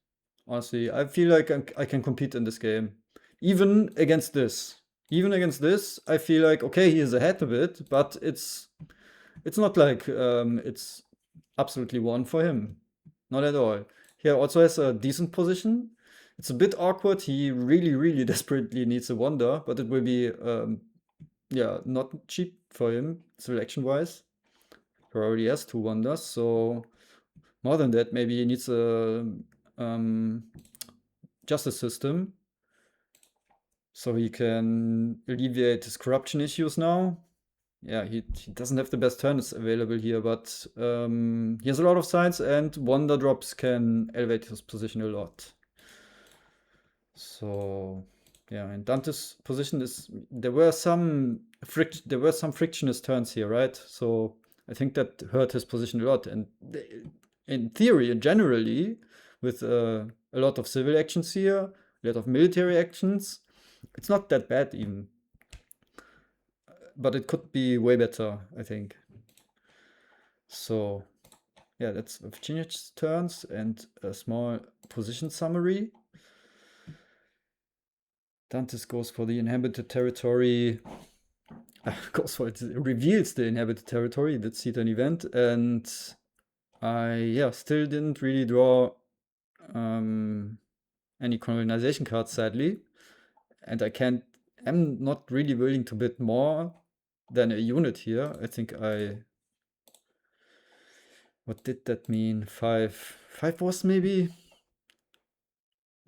Honestly, I feel like I can compete in this game, even against this. Even against this, I feel like okay, he is ahead a bit, but it's not like it's absolutely won for him. Not at all. He also has a decent position. It's a bit awkward. He really desperately needs a wonder, but it will be yeah, not cheap for him selection wise. He already has 2 wonders, so more than that, maybe he needs a justice system so he can alleviate his corruption issues now. Yeah, he doesn't have the best turns available here, but he has a lot of science, and wonder drops can elevate his position a lot. So yeah, and Dante's position is, there were some frictionless turns here, right? So I think that hurt his position a lot. And in theory and generally, with a lot of civil actions here, a lot of military actions, it's not that bad even. But it could be way better, I think. So yeah, that's Virginia's turns and a small position summary. Dantes goes for the inhabited territory. Goes for it, reveals the inhabited territory. That's an event, and I still didn't really draw any colonization cards, sadly. and I'm not really willing to bid more than a unit here. I think what did that mean? 5. 5 was maybe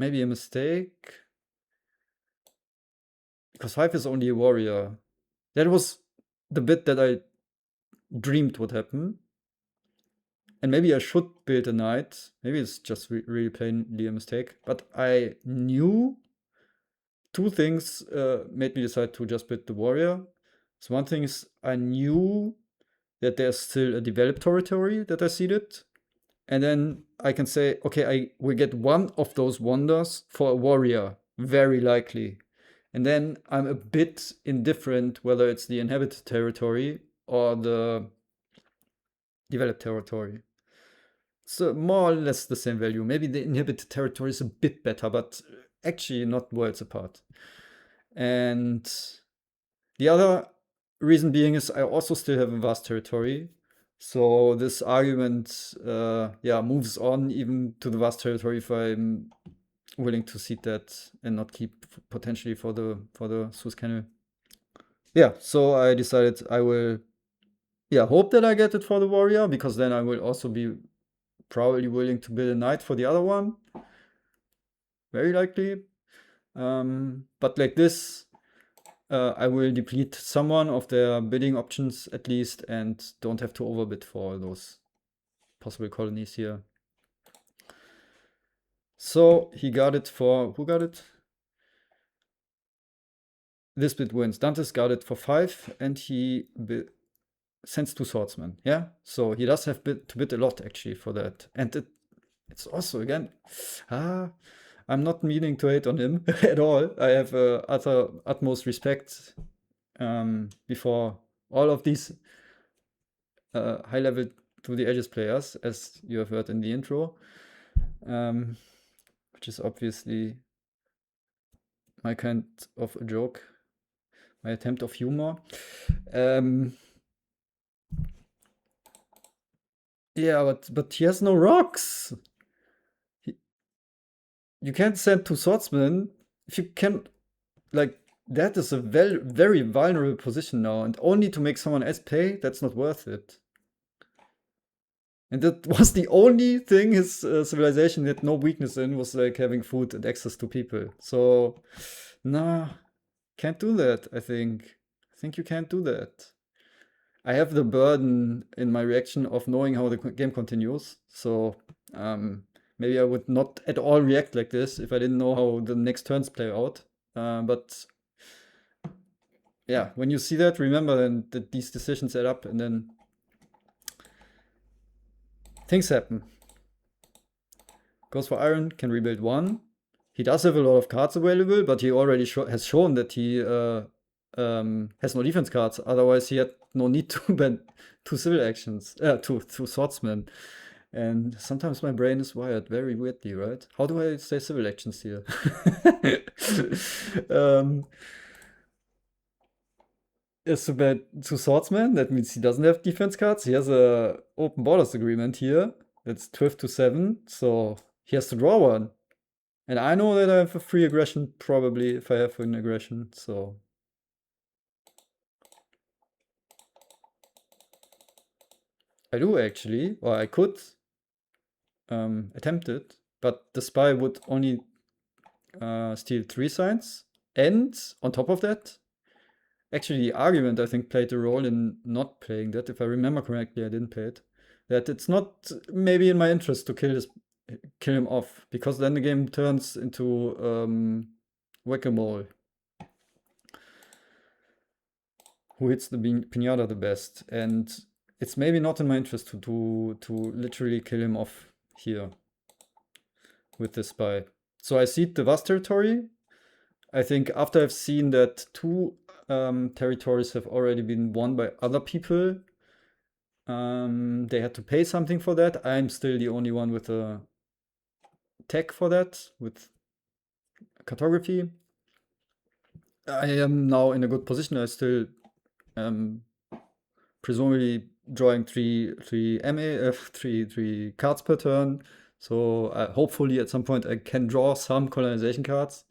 a mistake. Because 5 is only a warrior. That was the bit that I dreamed would happen. And maybe I should build a knight. Maybe it's just really plainly a mistake. But I knew two things made me decide to just build the warrior. So one thing is I knew that there's still a developed territory that I seeded. And then I can say, okay, I will get one of those wonders for a warrior, very likely. And then I'm a bit indifferent whether it's the inhabited territory or the developed territory. So more or less the same value. Maybe the inhabited territory is a bit better, but actually not worlds apart. And the other reason being is I also still have a vast territory. So this argument, moves on even to the vast territory if I'm willing to cede that and not keep potentially for the Suez Canal. Yeah, so I decided I will, hope that I get it for the warrior, because then I will also be probably willing to build a knight for the other one. Very likely. But like this, I will deplete someone of their bidding options at least and don't have to overbid for all those possible colonies here. So he got it for, who got it? This bid wins. Dantes got it for 5 and he sends 2 swordsmen. Yeah, so he does have to bid a lot actually for that. And it's also, again, I'm not meaning to hate on him at all. I have utmost respect before all of these high level to the edges players, as you have heard in the intro, which is obviously my kind of a joke, my attempt of humor. Yeah, but he has no rocks. You can't send 2 swordsmen if you can, like, that is a very vulnerable position now, and only to make someone else pay, that's not worth it. And that was the only thing his civilization had no weakness in, was like having food and access to people. So, nah, can't do that, I think. I think you can't do that. I have the burden in my reaction of knowing how the game continues. So, maybe I would not at all react like this if I didn't know how the next turns play out. But yeah, when you see that, remember then that these decisions add up and then things happen. Goes for iron, can rebuild 1. He does have a lot of cards available, but he already has shown that he has no defense cards. Otherwise, he had no need to ban 2 civil actions, 2 swordsmen. And sometimes my brain is wired very weirdly, right? How do I say civil actions here? Is to ban 2 swordsmen. That means he doesn't have defense cards. He has a open borders agreement here. That's 12 to 7. So he has to draw one. And I know that I have a free aggression, probably, if I have an aggression, so. I do actually, or I could attempt it, but the spy would only steal 3 signs. And on top of that, actually the argument I think played a role in not playing that. If I remember correctly, I didn't play it. That it's not maybe in my interest to kill him off, because then the game turns into whack-a-mole. Who hits the pinata the best? And it's maybe not in my interest to literally kill him off here with this spy. So I cede the vast territory. I think after I've seen that 2 territories have already been won by other people, they had to pay something for that. I'm still the only one with a tech for that, with cartography. I am now in a good position. I still presumably drawing three cards per turn. So hopefully at some point I can draw some colonization cards.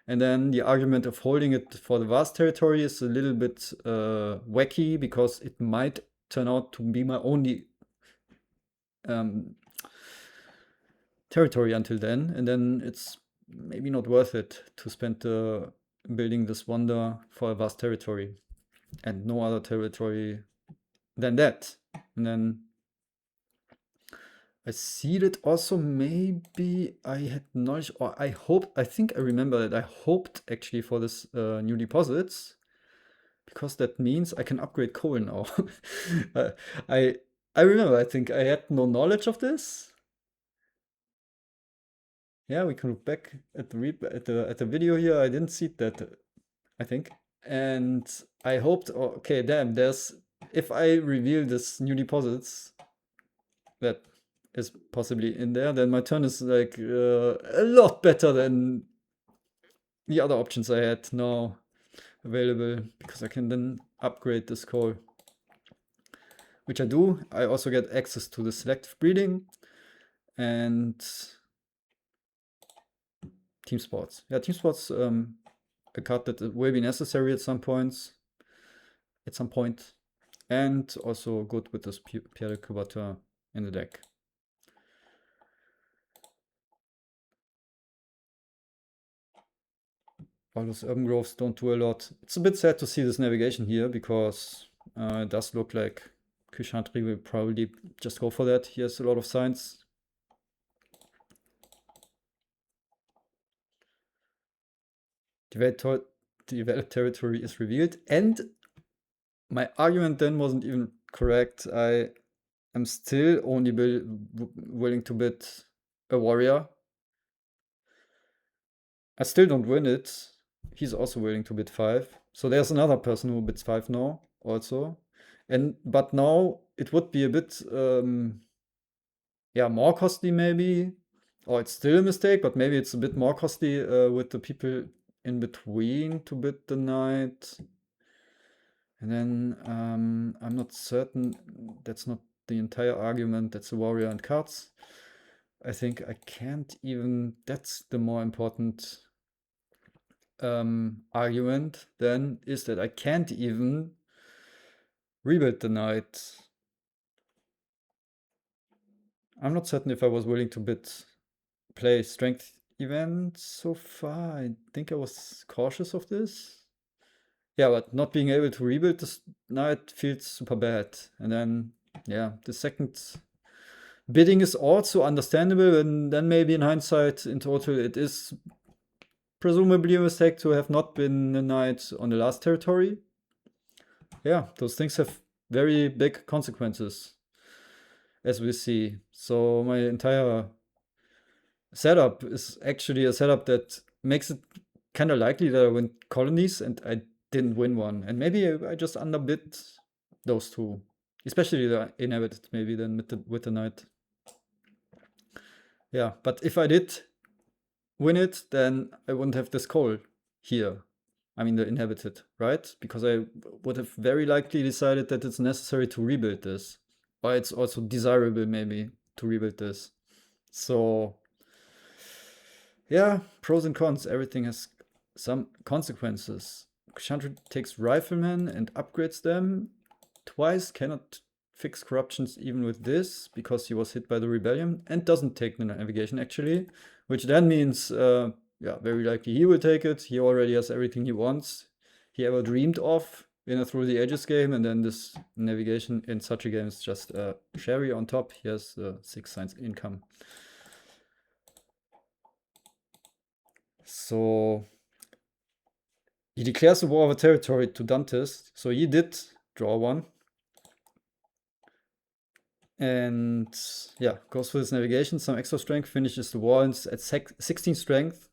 And then the argument of holding it for the vast territory is a little bit wacky because it might turn out to be my only territory until then, and then it's maybe not worth it to spend building this wonder for a vast territory and no other territory than that. And then I see that also maybe I had knowledge, or I think I remember that I hoped actually for this new deposits, because that means I can upgrade coal now. Uh, I I remember, I think I had no knowledge of this. Yeah, we can look back at the video here. I didn't see that, I think. And I hoped, oh, okay, damn, there's, if I reveal this new deposits that is possibly in there, then my turn is like a lot better than the other options I had now available, because I can then upgrade this coal, which I do. I also get access to the selective breeding and team sports. Yeah, team sports, a card that will be necessary at some points, and also good with this Pierre de Coubertin in the deck. All those urban groves don't do a lot. It's a bit sad to see this navigation here, because it does look like Kuchantri will probably just go for that. He has a lot of signs. Developed territory is revealed, and my argument then wasn't even correct. I am still only willing to bid a warrior. I still don't win it. He's also willing to bid 5. So there's another person who bids 5 now also. But now it would be a bit yeah, more costly maybe. Or it's still a mistake, but maybe it's a bit more costly with the people in between to bid the knight. And then I'm not certain, that's not the entire argument, that's the warrior and cards. I think I can't even, that's the more important argument then, is that I can't even rebuild the knight. I'm not certain if I was willing to play strength event so far. I think I was cautious of this. Yeah, but not being able to rebuild this knight feels super bad. And then, yeah, the second bidding is also understandable, and then maybe in hindsight, in total, it is presumably a mistake to have not been a knight on the last territory. Yeah, those things have very big consequences, as we see. So my entire setup is actually a setup that makes it kind of likely that I win colonies, and I didn't win one. And maybe I just underbid those two, especially the inhabited, maybe then with the knight. Yeah, but if I did win it, then I wouldn't have this coal here. I mean, the inhabited, right? Because I would have very likely decided that it's necessary to rebuild this. Or it's also desirable, maybe, to rebuild this. So, yeah, pros and cons. Everything has some consequences. Kshatriya takes riflemen and upgrades them twice, cannot fix corruptions even with this, because he was hit by the rebellion, and doesn't take the navigation, actually. Which then means, yeah, very likely he will take it. He already has everything he wants, he ever dreamed of in a Through the Ages game, and then this navigation in such a game is just a cherry on top. He has 6 signs income. So he declares the war of a territory to Dantes. So he did draw one. And yeah, goes for this navigation, some extra strength, finishes the war at 16 strength.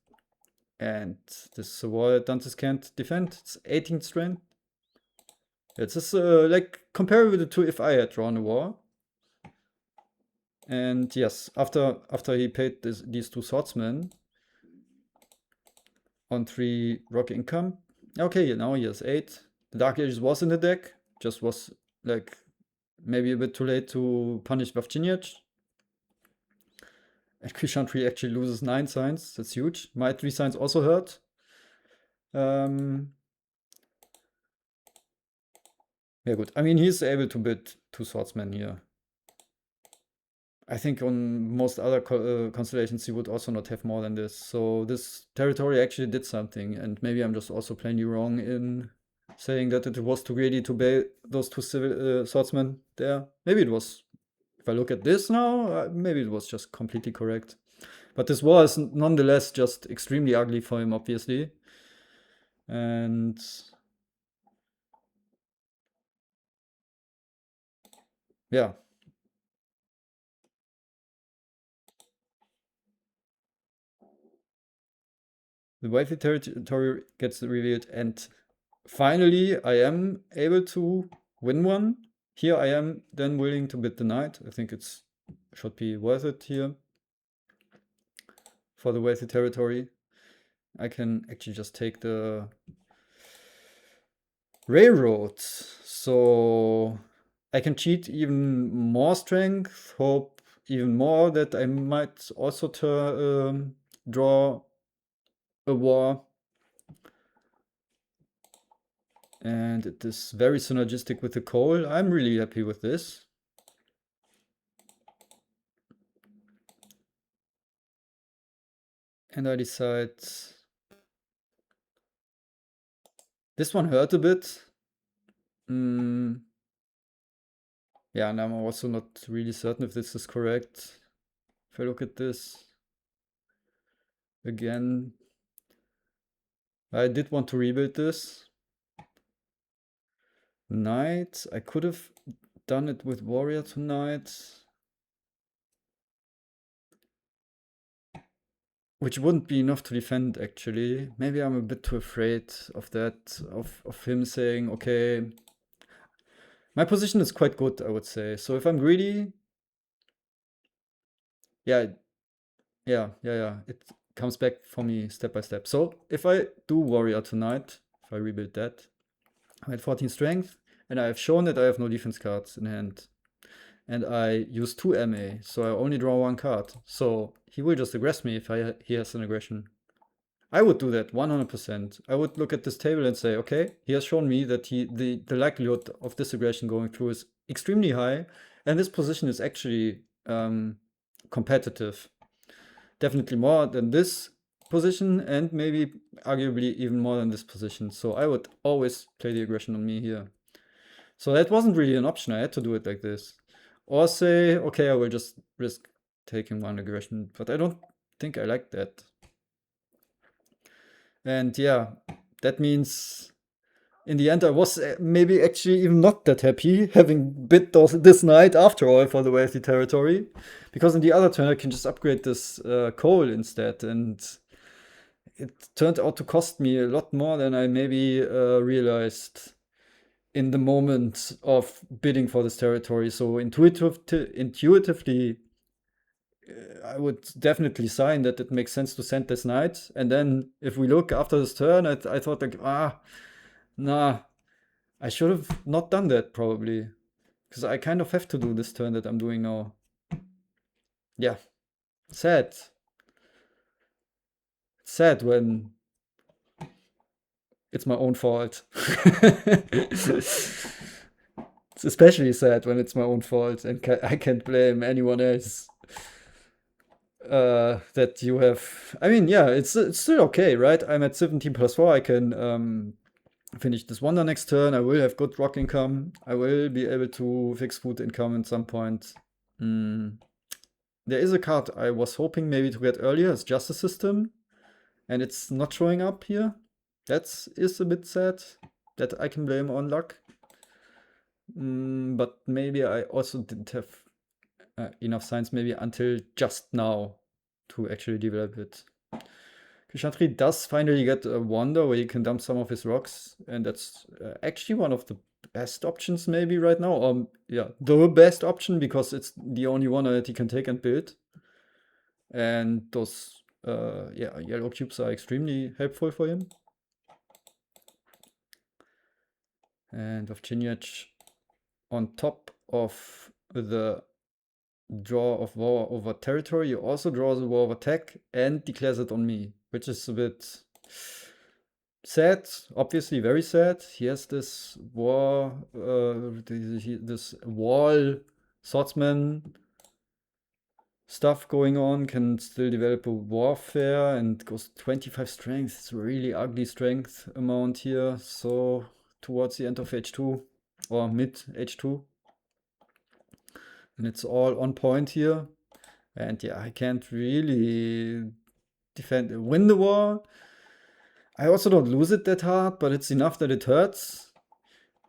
And this is a war that Dantes can't defend. It's 18 strength. It's just like comparable to if I had drawn a war. And yes, after he paid these 2 swordsmen on 3 rock income. Okay, now he has 8. The Dark Ages was in the deck, just was like maybe a bit too late to punish Vavchinjach. And Kshatriya actually loses 9 signs. That's huge. My 3 signs also hurt. Yeah, good. I mean, he's able to bid 2 swordsmen here. I think on most other constellations he would also not have more than this. So this territory actually did something, and maybe I'm just also plainly wrong in saying that it was too greedy to bait those 2 swordsmen there. Maybe it was, if I look at this now, maybe it was just completely correct. But this war is nonetheless just extremely ugly for him, obviously. And yeah. The wealthy territory gets revealed, and finally I am able to win one. Here I am then willing to bid the knight. I think it's should be worth it here for the wealthy territory. I can actually just take the railroad, so I can cheat even more strength, hope even more that I might also draw a war. And it is very synergistic with the coal. I'm really happy with this. And I decide this one hurt a bit. Yeah, and I'm also not really certain if this is correct. If I look at this again, I did want to rebuild this. Knight, I could have done it with warrior tonight. Which wouldn't be enough to defend, actually. Maybe I'm a bit too afraid of that, of him saying, okay, my position is quite good, I would say. So if I'm greedy, yeah, yeah, it comes back for me step by step. So if I do warrior tonight, if I rebuild that, I'm at 14 strength, and I have shown that I have no defense cards in hand. And I use 2 MA, so I only draw 1 card. So he will just aggress me if he has an aggression. I would do that 100%. I would look at this table and say, okay, he has shown me that the likelihood of this aggression going through is extremely high, and this position is actually competitive. Definitely more than this position, and maybe arguably even more than this position. So I would always play the aggression on me here. So that wasn't really an option. I had to do it like this. Or say, okay, I will just risk taking 1 aggression, but I don't think I like that. And yeah, that means in the end I was maybe actually even not that happy having bid this knight after all for the wealthy territory, because in the other turn I can just upgrade this coal instead, and it turned out to cost me a lot more than I maybe realized in the moment of bidding for this territory. So intuitively, I would definitely sign that it makes sense to send this knight. And then if we look after this turn, I thought like, nah, I should have not done that probably. Because I kind of have to do this turn that I'm doing now. Yeah, sad. It's sad when it's my own fault. It's especially sad when it's my own fault and I can't blame anyone else. That you have. I mean, yeah, it's still okay, right? I'm at 17 plus 4. I can finish this wonder next turn. I will have good rock income. I will be able to fix food income at some point. There is a card I was hoping maybe to get earlier. It's Justice System, and it's not showing up here. That is a bit sad. That I can blame on luck. But maybe I also didn't have enough science maybe until just now to actually develop it. Kshatri does finally get a wonder where he can dump some of his rocks, and that's actually one of the best options maybe right now, or yeah, the best option, because it's the only one that he can take and build. And those yeah, yellow cubes are extremely helpful for him. And of Chinyach, on top of the draw of war over territory, you also draw the war of attack and declares it on me, which is a bit sad, obviously very sad. He has this this wall swordsman stuff going on, can still develop a warfare and goes 25 strength. It's a really ugly strength amount here. So towards the end of H2 or mid H2. And it's all on point here. And yeah, I can't really win the war. I also don't lose it that hard, but it's enough that it hurts.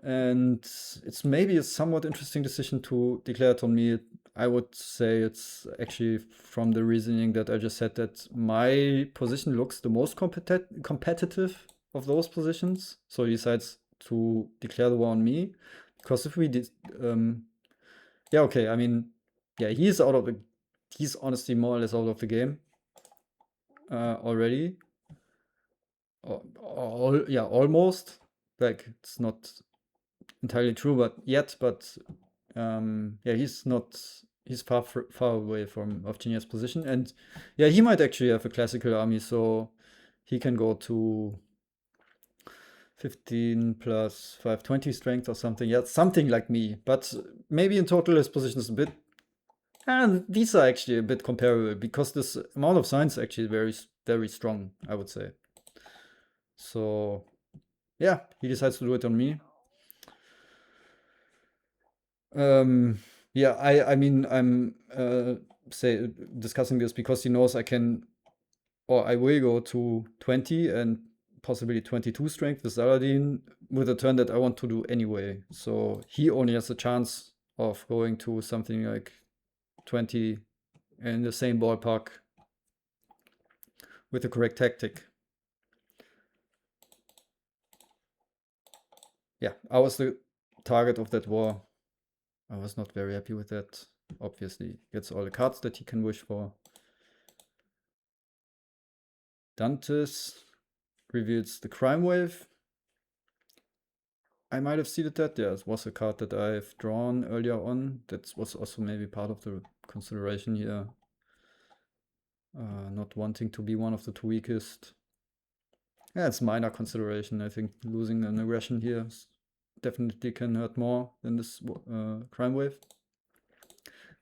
And it's maybe a somewhat interesting decision to declare it on me. I would say it's actually from the reasoning that I just said, that my position looks the most competitive of those positions. So he decides to declare the war on me. Because if we did, yeah, okay, I mean, yeah, he's honestly more or less out of the game already. Yeah, almost. Like, it's not entirely true, but yeah, he's far away from Virginia's position, and yeah, he might actually have a classical army, so he can go to 15 plus 5, 20 strength or something. Yeah, something like me, but maybe in total his position is a bit. And these are actually a bit comparable because this amount of science is actually very strong, I would say. So yeah, he decides to do it on me. Yeah, I mean, I'm say discussing this because he knows I can, or I will go to 20 and possibly 22 strength with Saladin with a turn that I want to do anyway. So he only has a chance of going to something like 20 in the same ballpark with the correct tactic. Yeah, I was the target of that war. I was not very happy with that. Obviously, gets all the cards that he can wish for. Dantes reveals the crime wave. I might have seeded that. Yeah, it was a card that I've drawn earlier on. That was also maybe part of the consideration here. Not wanting to be one of the two weakest. Yeah, it's minor consideration. I think losing an aggression here definitely can hurt more than this crime wave.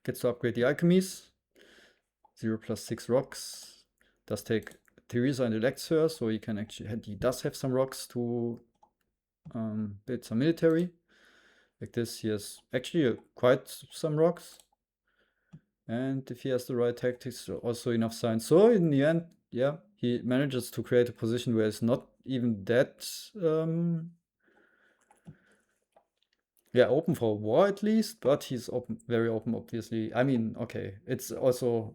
Gets to upgrade the alchemies. 0 plus 6 rocks. Does take Theresa and elects her, so he can actually, he does have some rocks to build some military. Like this, he has actually quite some rocks. And if he has the right tactics, also enough science. So in the end, yeah, he manages to create a position where it's not even that yeah, open for war at least, but he's open, very open, obviously. I mean, okay, it's also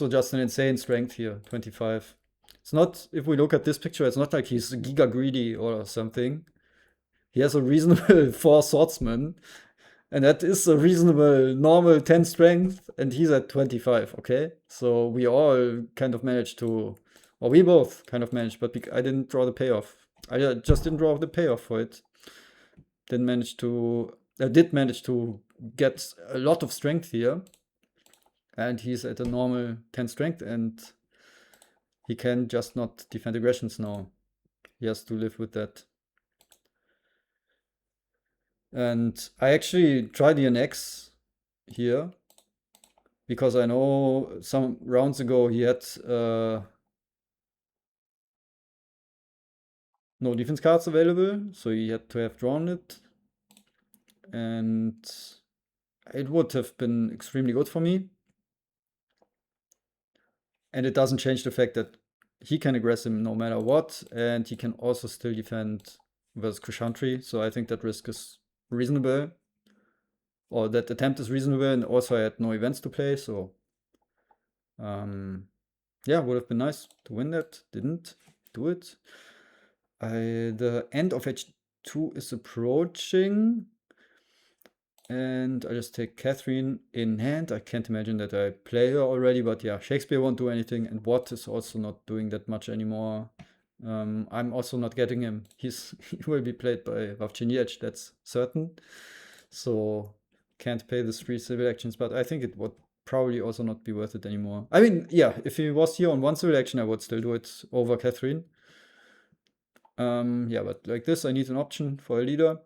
just an insane strength here, 25. It's not, if we look at this picture, it's not like he's giga greedy or something. He has a reasonable 4 swordsman, and that is a reasonable normal 10 strength, and he's at 25, okay? So we all kind of managed to, or we both kind of managed, but I didn't draw the payoff. I just didn't draw the payoff for it. Did manage to get a lot of strength here, and he's at a normal 10 strength, and he can just not defend aggressions now. He has to live with that. And I actually tried the NX here because I know some rounds ago he had no defense cards available, so he had to have drawn it, and it would have been extremely good for me. And it doesn't change the fact that he can aggress him no matter what, and he can also still defend versus Kushantri. So I think that risk is reasonable, or that attempt is reasonable. And also I had no events to play, so yeah, would have been nice to win that. Didn't do it. The end of H2 is approaching. And I just take Catherine in hand. I can't imagine that I play her already, but yeah, Shakespeare won't do anything, and Watt is also not doing that much anymore. I'm also not getting him. He will be played by Vavciniec, that's certain. So can't pay the 3 civil actions, but I think it would probably also not be worth it anymore. I mean, yeah, if he was here on 1 civil action, I would still do it over Catherine. Yeah, but like this, I need an option for a leader.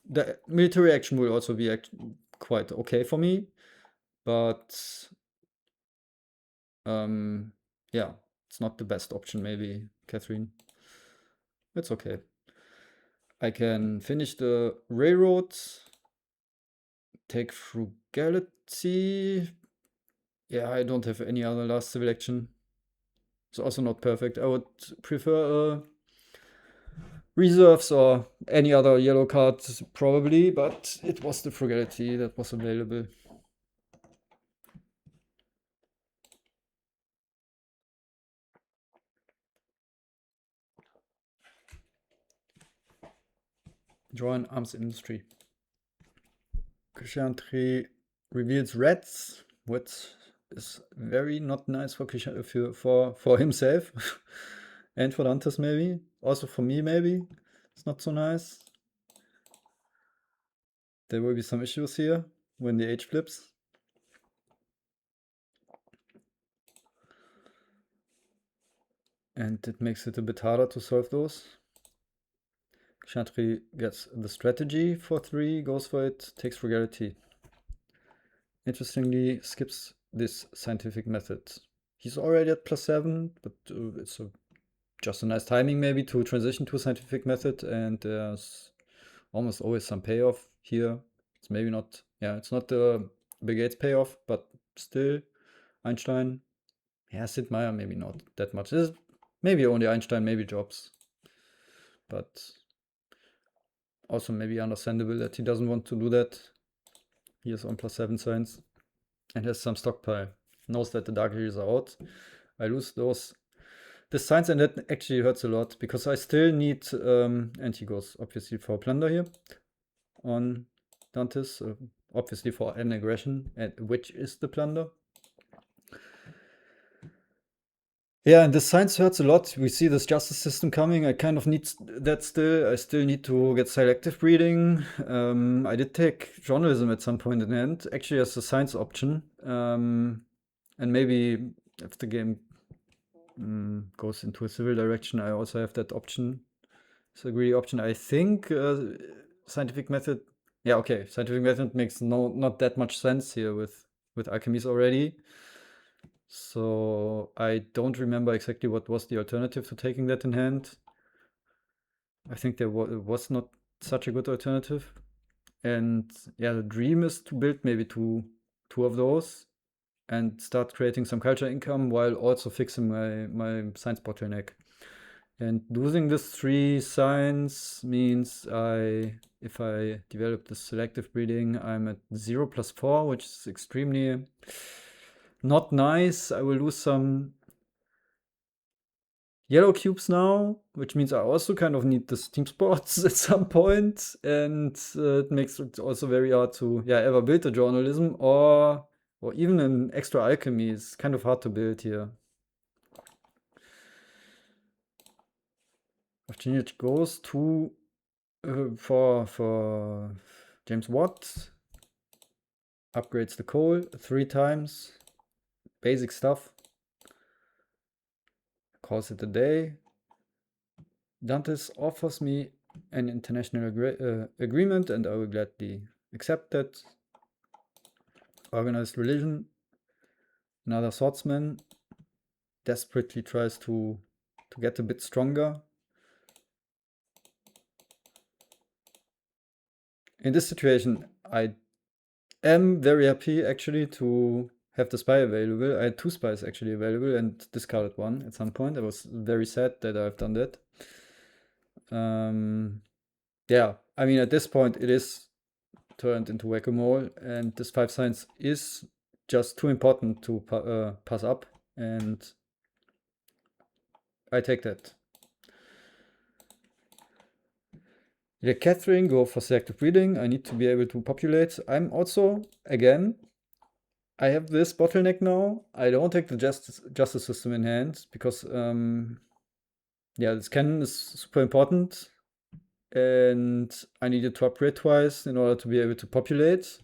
The military action will also be quite okay for me, but yeah, it's not the best option, maybe, Catherine. It's okay. I can finish the railroad, take frugality. Yeah, I don't have any other last civil action. It's also not perfect. I would prefer reserves or any other yellow card, probably, but it was the frugality that was available. Join arms industry. Kushantri reveals rats, what is very not nice for for himself and for Dantes maybe. Also for me maybe. It's not so nice. There will be some issues here when the age flips. And it makes it a bit harder to solve those. Chantry gets the strategy for 3, goes for it, takes frugality. Interestingly, skips this scientific method. He's already at +7, but it's just a nice timing maybe to transition to a scientific method, and there's almost always some payoff here. It's maybe not, yeah, it's not the Bill Gates payoff, but still, Einstein. Yeah, Sid Meier, maybe not that much. This is maybe only Einstein, maybe Jobs. But also maybe understandable that he doesn't want to do that. He is on +7 science and has some stockpile. Knows that the dark ages are out. I lose those. This science, and that actually hurts a lot because I still need, and he goes obviously for plunder here on Dantes, obviously for an aggression, and which is the plunder. Yeah, and the science hurts a lot. We see this justice system coming. I kind of need that still. I still need to get selective breeding. I did take journalism at some point in the end, actually as a science option. And maybe if the game goes into a civil direction, I also have that option. It's a greedy option. I think scientific method. Yeah, okay. Scientific method makes not that much sense here with alchemies already. So I don't remember exactly what was the alternative to taking that in hand. I think there was not such a good alternative. And yeah, the dream is to build maybe two of those and start creating some culture income while also fixing my science bottleneck. And losing this 3 science means if I develop the selective breeding, I'm at 0+4, which is extremely not nice. I will lose some yellow cubes now, which means I also kind of need the team sports at some point, and it makes it also very hard to ever build a journalism or even an extra alchemy is kind of hard to build here. Virginia goes to for James Watt, upgrades the coal 3 times, basic stuff, calls it a day. Dantes offers me an international agreement, and I will gladly accept that. Organized religion. Another swordsman desperately tries to get a bit stronger. In this situation, I am very happy actually to have the spy available. I had 2 spies actually available and discarded 1 at some point. I was very sad that I've done that. Yeah, I mean, at this point, it is turned into whack-a-mole, and this 5 science is just too important to pass up, and I take that. Yeah, Catherine, go for selective breeding. I need to be able to populate. I'm also, again, I have this bottleneck now. I don't take the justice system in hand because, yeah, this cannon is super important. And I needed to upgrade twice in order to be able to populate.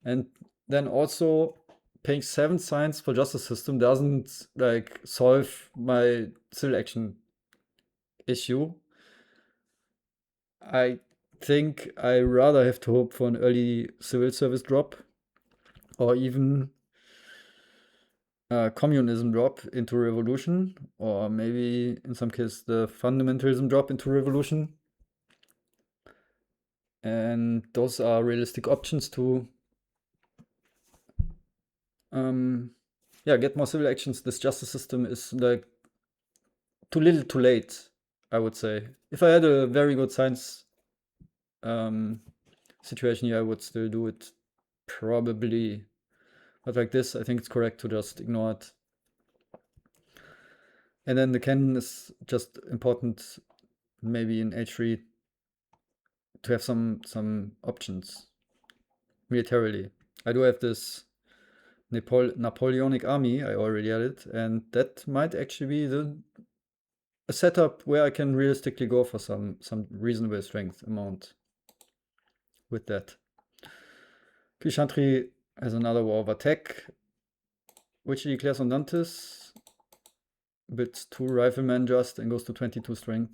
And then also paying 7 science for justice system doesn't like solve my civil action issue. I think I rather have to hope for an early civil service drop, or even communism drop into revolution, or maybe in some case the fundamentalism drop into revolution. And those are realistic options to get more civil actions. This justice system is like too little too late, I would say. If I had a very good science situation here, I would still do it probably. But like this, I think it's correct to just ignore it. And then the cannon is just important, maybe in h3, to have some options militarily. I do have this Napoleonic army, I already had it, and that might actually be a setup where I can realistically go for some reasonable strength amount with that. Chantry has another war of attack, which he declares on Dantes. Builds 2 riflemen just and goes to 22 strength.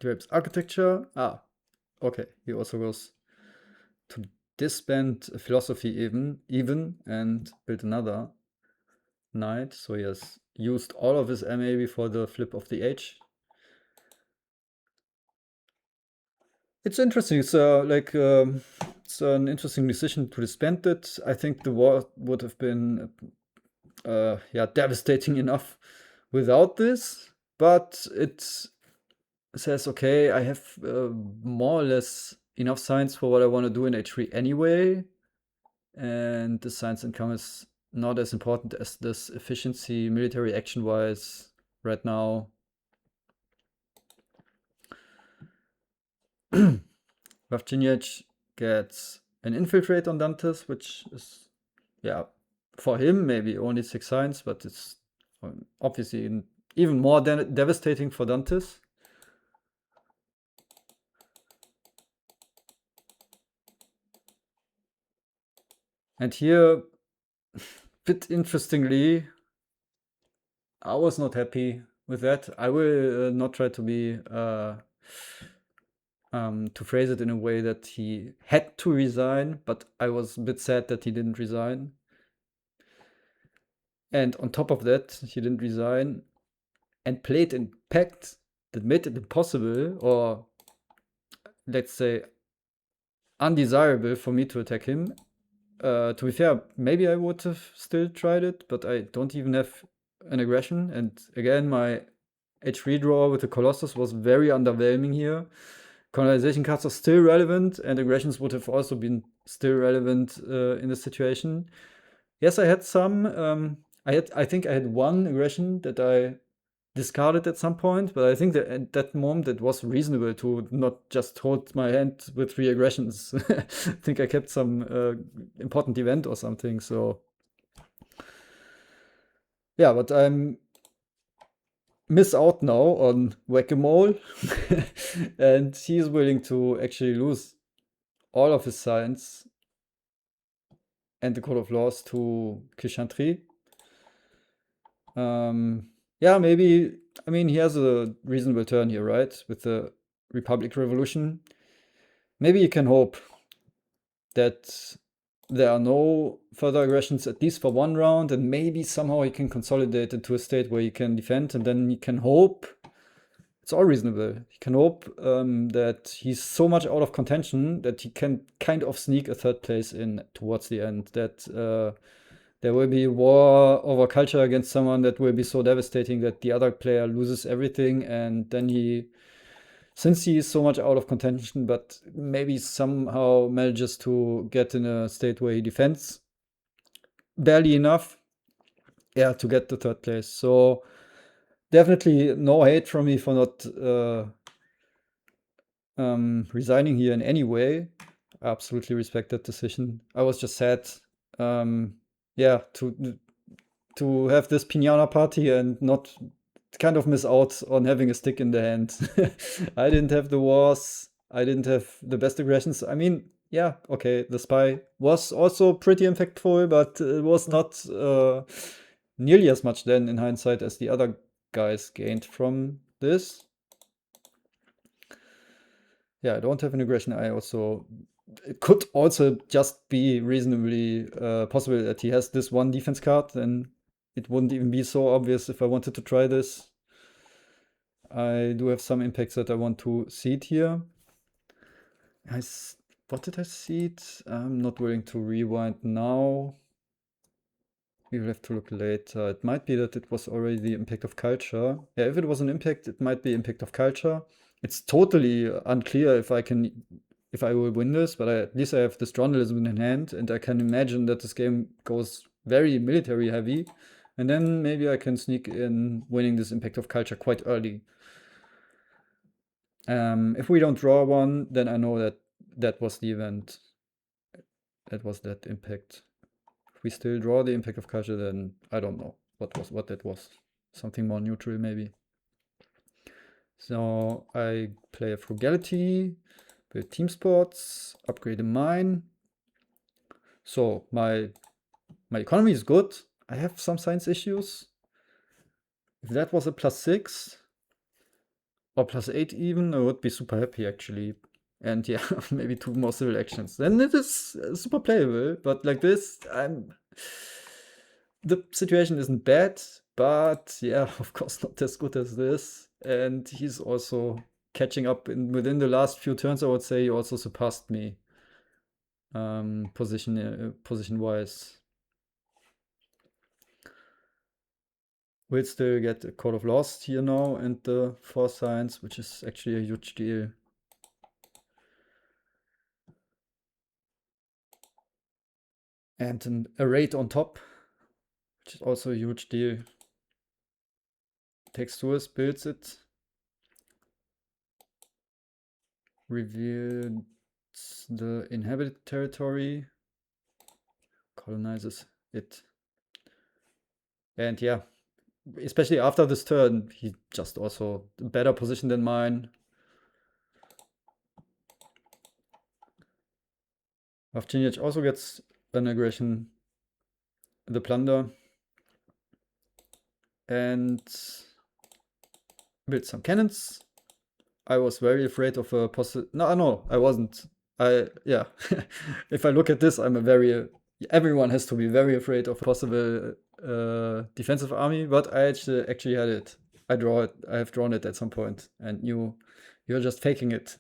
Develops architecture. Okay. He also goes to disband philosophy even and build another knight. So he has used all of his MA before the flip of the H. It's interesting. It's it's an interesting decision to disband it. I think the war would have been devastating enough without this, but it says, okay, I have more or less enough science for what I want to do in H3 anyway, and the science income is not as important as this efficiency military action wise right now. Wawczyniec gets an infiltrate on Dantes, which is, for him maybe only 6 science, but it's obviously even more devastating for Dantes. And here, bit interestingly, I was not happy with that. I will not try to be to phrase it in a way that he had to resign, but I was a bit sad that he didn't resign. And on top of that, he didn't resign and played in pact that made it impossible, or let's say undesirable, for me to attack him. To be fair, maybe I would have still tried it, but I don't even have an aggression. And again, my H3 draw with the Colossus was very underwhelming here. Colonization cards are still relevant, and aggressions would have also been still relevant in this situation. Yes, I had some. I think I had one aggression that I discarded at some point, but I think that at that moment it was reasonable to not just hold my hand with 3 aggressions. I think I kept some important event or something, so yeah, but I'm miss out now on Whack-A-Mole, and he's willing to actually lose all of his science and the Code of Laws to Chantry. Maybe, I mean, he has a reasonable turn here, right? With the Republic Revolution. Maybe you can hope that there are no further aggressions, at least for 1 round, and maybe somehow he can consolidate it to a state where he can defend, and then he can hope. It's all reasonable. He can hope that he's so much out of contention that he can kind of sneak a 3rd place in towards the end. That there will be war over culture against someone that will be so devastating that the other player loses everything, and then since he is so much out of contention, but maybe somehow manages to get in a state where he defends barely enough, to get the 3rd place. So definitely no hate from me for not resigning here in any way. I absolutely respect that decision. I was just sad, to have this Piñana party and not kind of miss out on having a stick in the hand. I didn't have the wars. I didn't have the best aggressions. I mean, yeah, okay, the spy was also pretty impactful, but it was not nearly as much then in hindsight as the other guys gained from this. Yeah, I don't have an aggression. It could also just be reasonably possible that he has this one defense card, and it wouldn't even be so obvious if I wanted to try this. I do have some impacts that I want to seed here. What did I seed? I'm not willing to rewind now. We will have to look later. It might be that it was already the impact of culture. Yeah, if it was an impact, it might be impact of culture. It's totally unclear if I will win this, but at least I have this journalism in hand, and I can imagine that this game goes very military heavy, and then maybe I can sneak in winning this impact of culture quite early. If we don't draw one, then I know that that was the event. That was that impact. If we still draw the impact of culture, then I don't know what that was. Something more neutral, maybe. So I play a frugality, build team sports, upgrade a mine. So my economy is good. I have some science issues. If that was a +6 or +8 even, I would be super happy actually. And yeah, maybe 2 more civil actions. Then it is super playable. But like this, the situation isn't bad, but yeah, of course not as good as this. And he's also catching up within the last few turns. I would say he also surpassed me position wise. We'll still get a Code of Lost here now and the 4 signs, which is actually a huge deal. And a raid on top, which is also a huge deal. Takes to us, builds it, reveals the inhabited territory, colonizes it. And yeah, especially after this turn, he just also a better position than mine. Avcinic also gets an aggression, the plunder, and build some cannons. I was very afraid of a no, I wasn't. Yeah. If I look at this, everyone has to be very afraid of a possible defensive army, but I actually had it. I have drawn it at some point, and you're just faking it.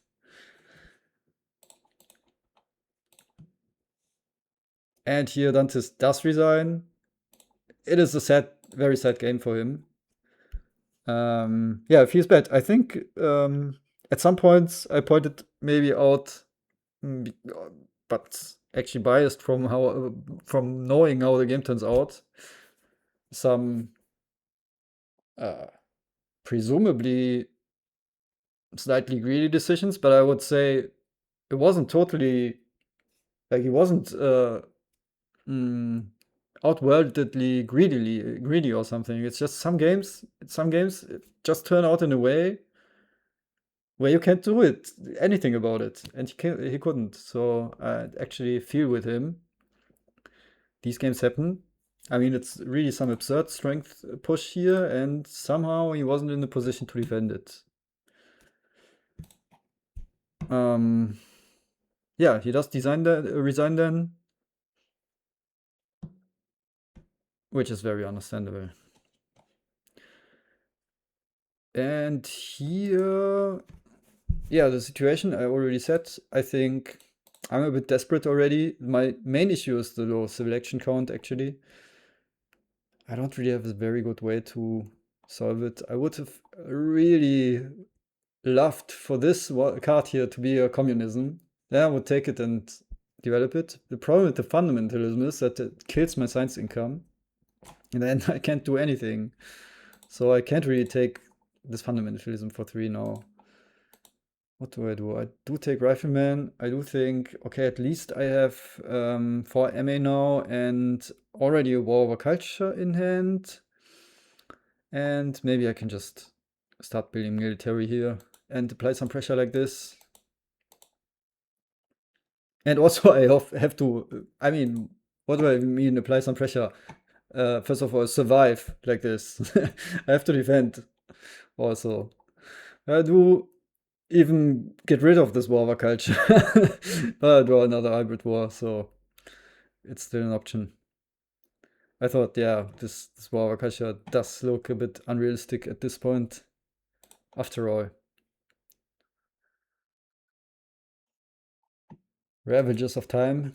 And here Dantes does resign. It is a very sad game for him. Yeah, it feels bad. I think at some points I pointed maybe out, but actually biased from knowing how the game turns out. Some presumably slightly greedy decisions, but I would say it wasn't totally like he wasn't outworldedly greedy or something. It's just some games it just turn out in a way where you can't do anything about it, and he couldn't. So I actually feel with him. These games happen. I mean, it's really some absurd strength push here, and somehow he wasn't in a position to defend it. Yeah, he does resign then, which is very understandable. And here, yeah, the situation I already said. I think I'm a bit desperate already. My main issue is the low civil action count, actually. I don't really have a very good way to solve it. I would have really loved for this card here to be a communism. Then I would take it and develop it. The problem with the fundamentalism is that it kills my science income, and then I can't do anything. So I can't really take this fundamentalism for 3 now. What do? I do take Rifleman. I do think, okay, at least I have 4 MA now and already a War over Culture in hand. And maybe I can just start building military here and apply some pressure like this. And also I have to, I mean, what do I mean apply some pressure? First of all, survive like this. I have to defend also. I do even get rid of this war culture. But draw another hybrid war, so it's still an option. I thought, yeah, this war culture does look a bit unrealistic at this point, after all. Ravages of Time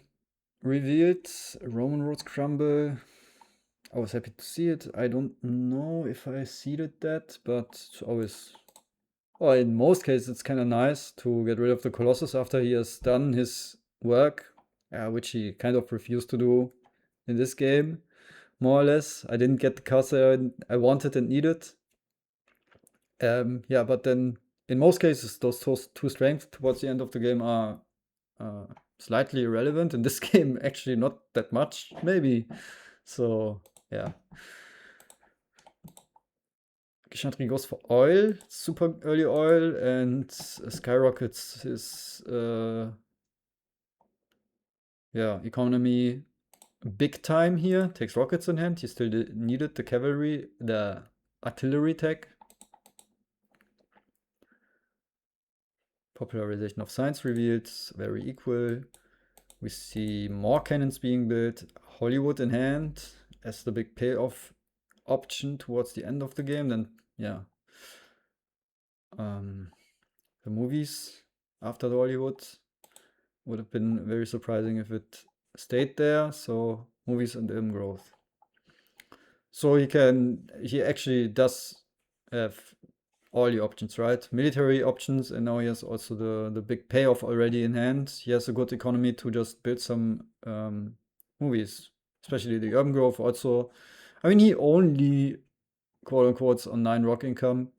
revealed. Roman roads crumble. I was happy to see it. I don't know if I seeded that, but it's always. Well, in most cases, it's kind of nice to get rid of the Colossus after he has done his work, which he kind of refused to do in this game, more or less. I didn't get the cards that I wanted and needed. Yeah, but then in most cases, those two strengths towards the end of the game are uh, slightly irrelevant. In this game, actually, not that much, maybe. So, yeah. Chantry goes for oil, super early oil, and skyrockets his yeah, economy big time here. Takes rockets in hand. He still needed the cavalry, the artillery tech. Popularization of science revealed, very equal. We see more cannons being built, Hollywood in hand as the big payoff option towards the end of the game. Then, yeah, the movies after the Hollywood would have been very surprising if it stayed there. So movies and ilm growth. So he actually does have all the options, right? Military options, and now he has also the big payoff already in hand. He has a good economy to just build some movies, especially the urban growth. Also, I mean, he only quote unquote on 9 rock income,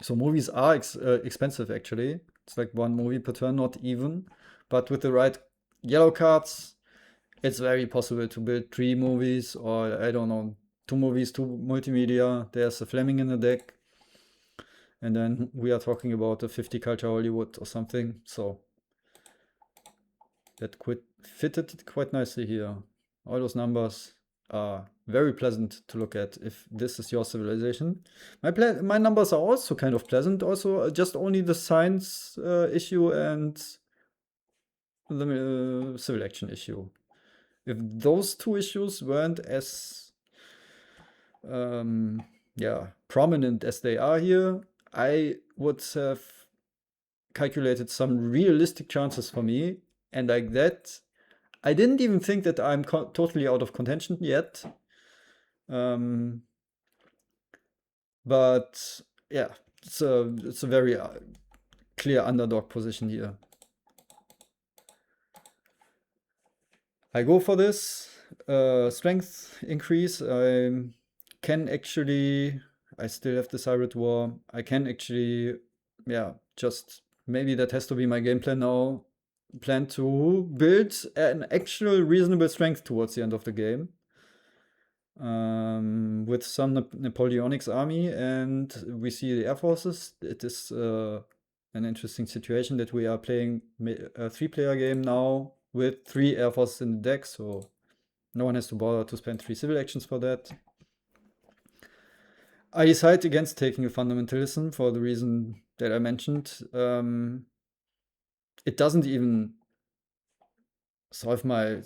so movies are expensive actually. It's like 1 movie per turn, not even. But with the right yellow cards, it's very possible to build 3 movies, or I don't know, 2 movies, 2 multimedia. There's a Fleming in the deck. And then we are talking about a 50 culture Hollywood or something. So that fitted quite nicely here. All those numbers are very pleasant to look at if this is your civilization. My numbers are also kind of pleasant. Also, just only the science issue and the civil action issue. If those 2 issues weren't as yeah, prominent as they are here, I would have calculated some realistic chances for me. And like that, I didn't even think that I'm totally out of contention yet. But yeah, it's a very clear underdog position here. I go for this strength increase. Can actually, I still have this hybrid war. I can actually, yeah, just maybe that has to be my game plan now. Plan to build an actual reasonable strength towards the end of the game. With some Napoleonic's army, and we see the air forces. It is an interesting situation that we are playing a 3-player game now with 3 air forces in the deck, so no one has to bother to spend 3 civil actions for that. I decide against taking a fundamentalism for the reason that I mentioned. It doesn't even solve my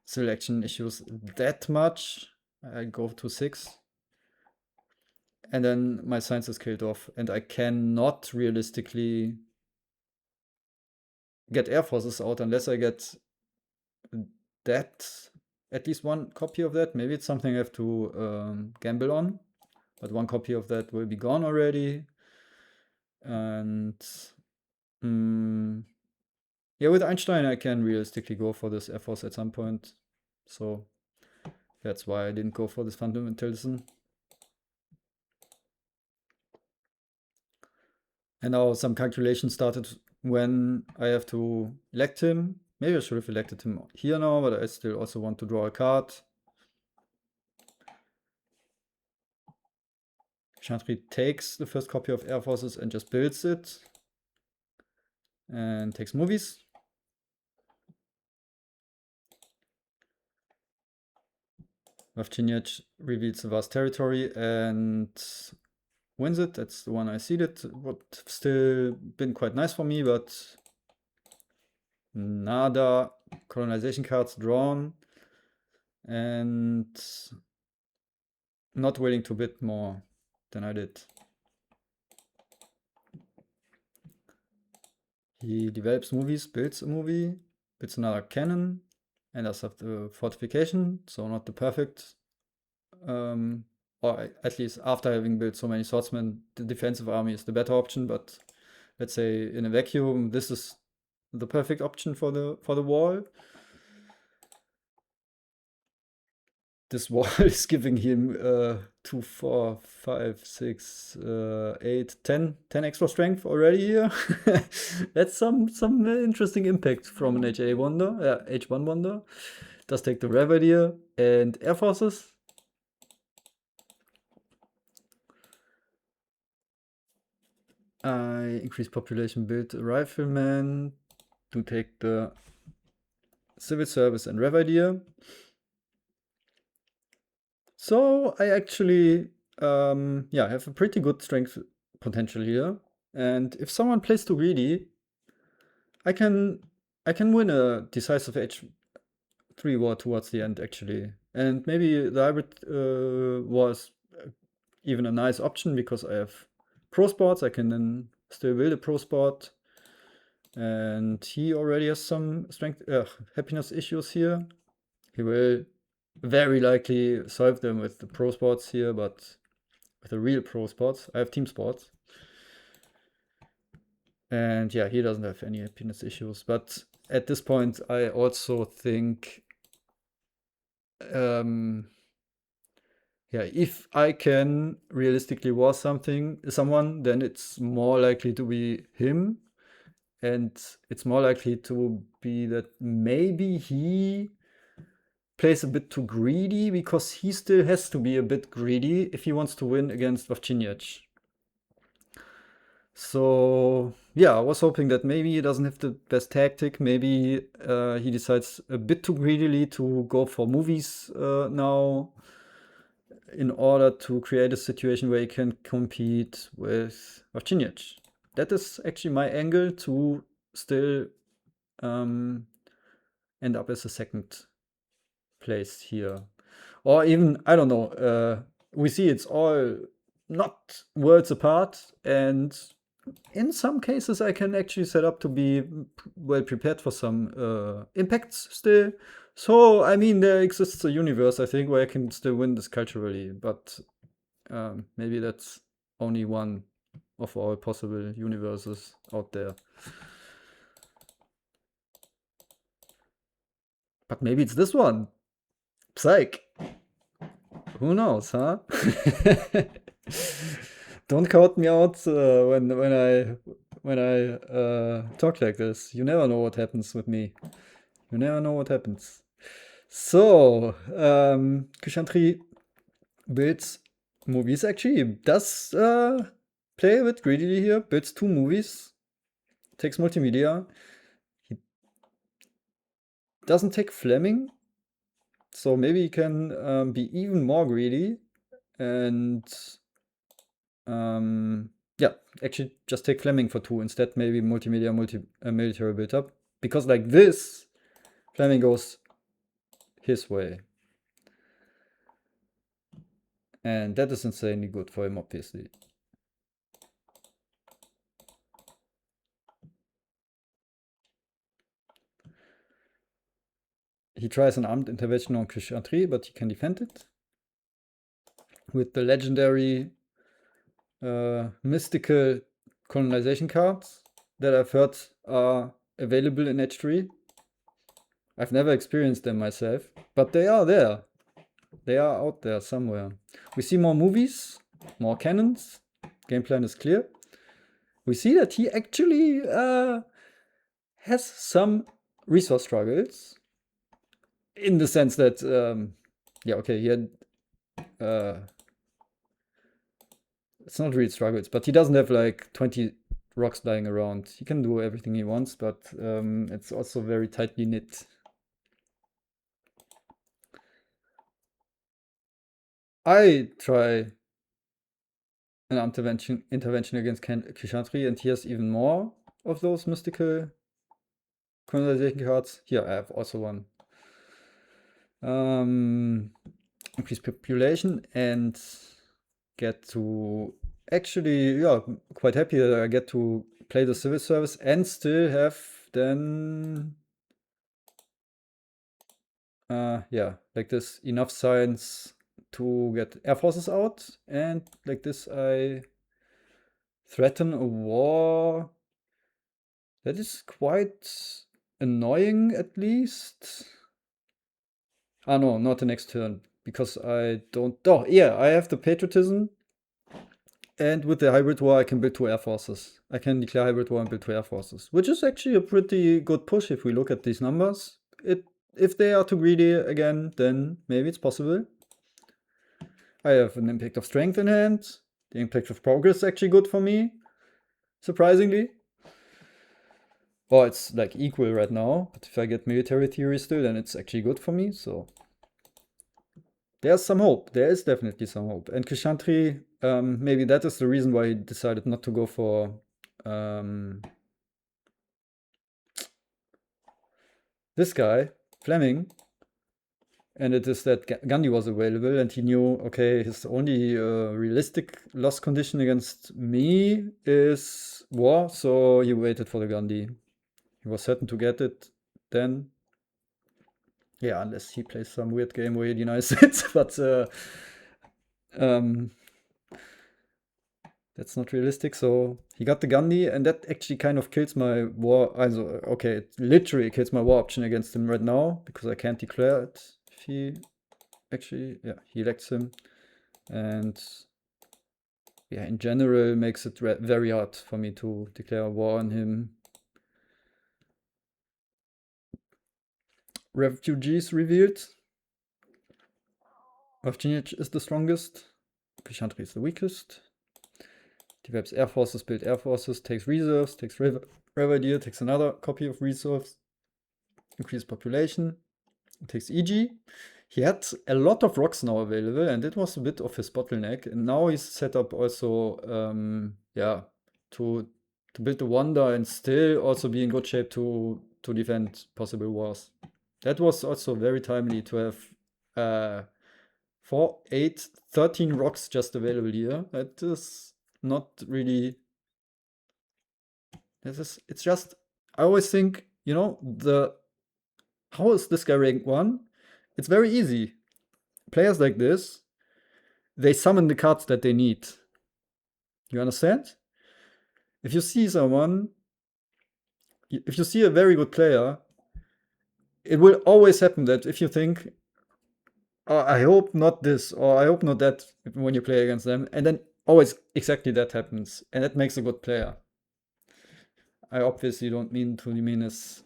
civil action issues that much. I go to 6. And then my science is killed off, and I cannot realistically get air forces out unless I get that, at least 1 copy of that. Maybe it's something I have to gamble on, but 1 copy of that will be gone already. And yeah, with Einstein, I can realistically go for this air force at some point. So that's why I didn't go for this fundamentalism. And now some calculations started when I have to elect him. Maybe I should have elected him here now, but I still also want to draw a card. Chantry takes the first copy of Air Forces and just builds it. And takes movies. Vavchinec reveals the vast territory, and wins it. That's the one I seeded. Would still been quite nice for me, but nada colonization cards drawn and not willing to bid more than I did. He develops movies, builds a movie, builds another cannon, and does have the fortification, so not the perfect. Or at least after having built so many swordsmen, the defensive army is the better option. But let's say in a vacuum, this is the perfect option for the wall. This wall is giving him 2, 4, 5, 6, 8, 10 extra strength already here. That's some interesting impact from an HA wonder, H1 wonder. Does take the Revenue and Air Forces. I increase population, build a rifleman, to take the civil service and rev idea. So I actually have a pretty good strength potential here. And if someone plays too greedy, I can win a decisive H3 war towards the end actually. And maybe the hybrid was even a nice option because I have pro sports. I can then still build a pro sport. And he already has some strength happiness issues here. He will very likely solve them with the pro sports here, but with the real pro sports. I have team sports. And yeah, he doesn't have any happiness issues. But at this point, I also think, if I can realistically war someone, then it's more likely to be him. And it's more likely to be that maybe he plays a bit too greedy because he still has to be a bit greedy if he wants to win against Vavciniac. So yeah, I was hoping that maybe he doesn't have the best tactic. Maybe he decides a bit too greedily to go for movies now in order to create a situation where he can compete with Vavciniac. That is actually my angle to still end up as a second place here. Or even, I don't know, we see it's all not worlds apart, and in some cases I can actually set up to be well prepared for some impacts still. So, I mean, there exists a universe, I think, where I can still win this culturally, but maybe that's only one of all possible universes out there. But maybe it's this one. Psych. Who knows, huh? Don't count me out when I talk like this. You never know what happens with me. You never know what happens. So, Kushantri builds movies actually. Does play a bit greedily here. Builds 2 movies. Takes multimedia. He doesn't take Fleming. So maybe he can be even more greedy. And actually just take Fleming for 2 instead. Maybe multimedia, military build up. Because like this, Fleming goes his way. And that is insanely good for him, obviously. He tries an armed intervention on Kushantri, but he can defend it. With the legendary mystical colonization cards that I've heard are available in H3. I've never experienced them myself, but they are there. They are out there somewhere. We see more movies, more cannons. Game plan is clear. We see that he actually has some resource struggles. In the sense that, he had... it's not really struggles, but he doesn't have like 20 rocks lying around. He can do everything he wants, but it's also very tightly knit. I try an intervention against Kishantri, and he has even more of those mystical colonization cards. Here I have also one. Increase population and get to actually, yeah, quite happy that I get to play the civil service and still have then yeah, like this enough science to get air forces out, and like this I threaten a war that is quite annoying at least. Ah no, not the next turn, because I don't. Oh yeah, I have the patriotism, and with the hybrid war I can build 2 air forces. I can declare hybrid war and build 2 air forces, which is actually a pretty good push if we look at these numbers. If they are too greedy again, then maybe it's possible. I have an impact of strength in hand. The impact of progress is actually good for me, surprisingly. Well, it's like equal right now, but if I get military theory still, then it's actually good for me, so there's some hope. There is definitely some hope. And Kishantri, maybe that is the reason why he decided not to go for this guy, Fleming. And it is that Gandhi was available, and he knew, okay, his only realistic loss condition against me is war, so he waited for the Gandhi. He was certain to get it then. Yeah, unless he plays some weird game where he denies it, but um, that's not realistic. So he got the Gandhi, and that actually kind of kills my war. Also, okay, it literally kills my war option against him right now because I can't declare it if he actually, yeah, he elects him. And yeah, in general, makes it very hard for me to declare war on him. Refugees revealed. Avcinic is the strongest. Kishantri is the weakest. Develops air forces, build air forces, takes reserves, takes Revideer, takes another copy of reserves, increase population, takes EG. He had a lot of rocks now available, and it was a bit of his bottleneck. And now he's set up also, yeah, to build the Wonder and still also be in good shape to defend possible wars. That was also very timely to have 4, 8, 13 rocks just available here. That is not really. It's just, I always think, how is this guy rank 1? It's very easy. Players like this, they summon the cards that they need. You understand? If you see someone, if you see a very good player, it will always happen that if you think, oh, I hope not this, or I hope not that when you play against them, and then always exactly that happens, and that makes a good player. I obviously don't mean to diminish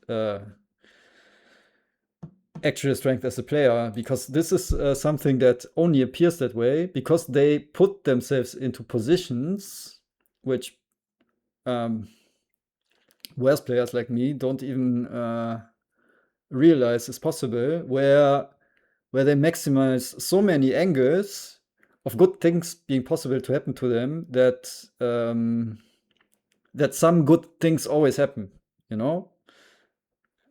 actual strength as a player, because this is something that only appears that way because they put themselves into positions which worse players like me don't even realize is possible, where they maximize so many angles of good things being possible to happen to them that that some good things always happen, you know.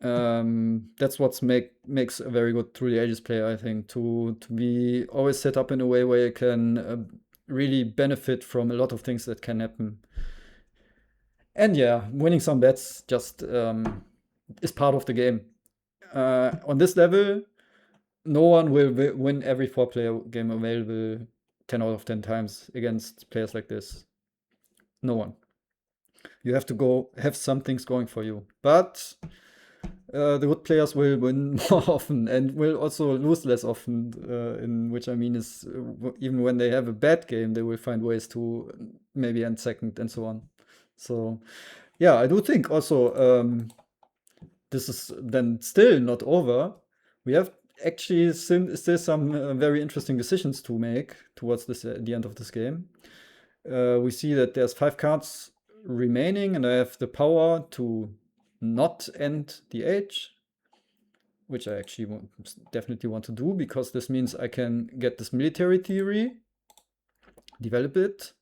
That's what makes a very good Through the Ages player, I think, to be always set up in a way where you can really benefit from a lot of things that can happen. And yeah, winning some bets just is part of the game. On this level, no one will win every 4-player game available 10 out of 10 times against players like this. No one. You have to go have some things going for you. But the good players will win more often and will also lose less often, in which I mean is even when they have a bad game, they will find ways to maybe end second and so on. So yeah, I do think also this is then still not over. We have actually still some very interesting decisions to make towards the end of this game. We see that there's 5 cards remaining, and I have the power to not end the age, which I actually definitely want to do, because this means I can get this military theory, develop it,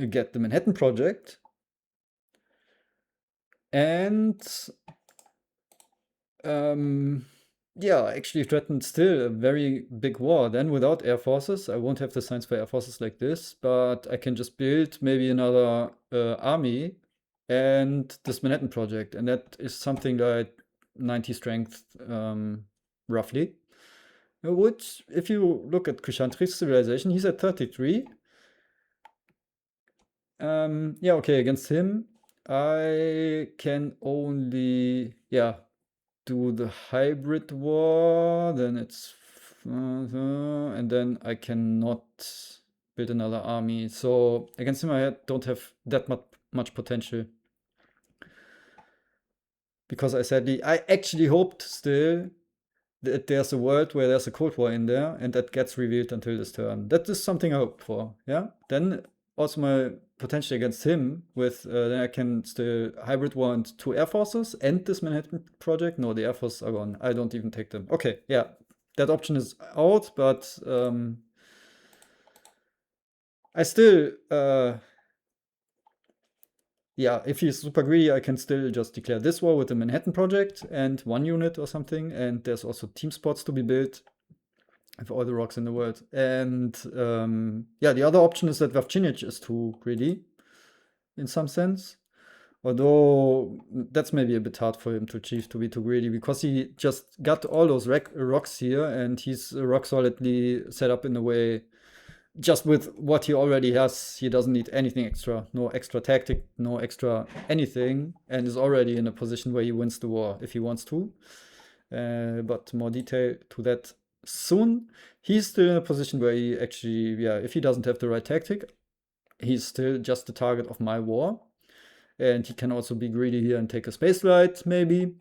get the Manhattan Project. And yeah, actually threatened still a very big war. Then without air forces, I won't have the science for air forces like this, but I can just build maybe another army and this Manhattan Project. And that is something like 90 strength, roughly. Which, if you look at Kushantri's civilization, he's at 33. Yeah, okay, against him, I can only, yeah, do the hybrid war, then it's and then I cannot build another army. So against him I don't have that much potential. Because I actually hoped still that there's a world where there's a Cold War in there and that gets revealed until this turn. That is something I hope for, yeah? Then also my potential against him with, then I can still hybrid war and 2 air forces and this Manhattan Project. No, the air forces are gone. I don't even take them. Okay, yeah, that option is out, but I still, yeah, if he's super greedy, I can still just declare this war with the Manhattan Project and 1 unit or something. And there's also team spots to be built. With all the rocks in the world. And yeah, the other option is that Vavcinic is too greedy in some sense. Although that's maybe a bit hard for him to achieve, to be too greedy, because he just got all those rocks here and he's rock solidly set up in a way. Just with what he already has, he doesn't need anything extra. No extra tactic, no extra anything, and is already in a position where he wins the war if he wants to. But more detail to that soon. He's still in a position where he actually, yeah, if he doesn't have the right tactic, he's still just the target of my war. And he can also be greedy here and take a space flight, maybe,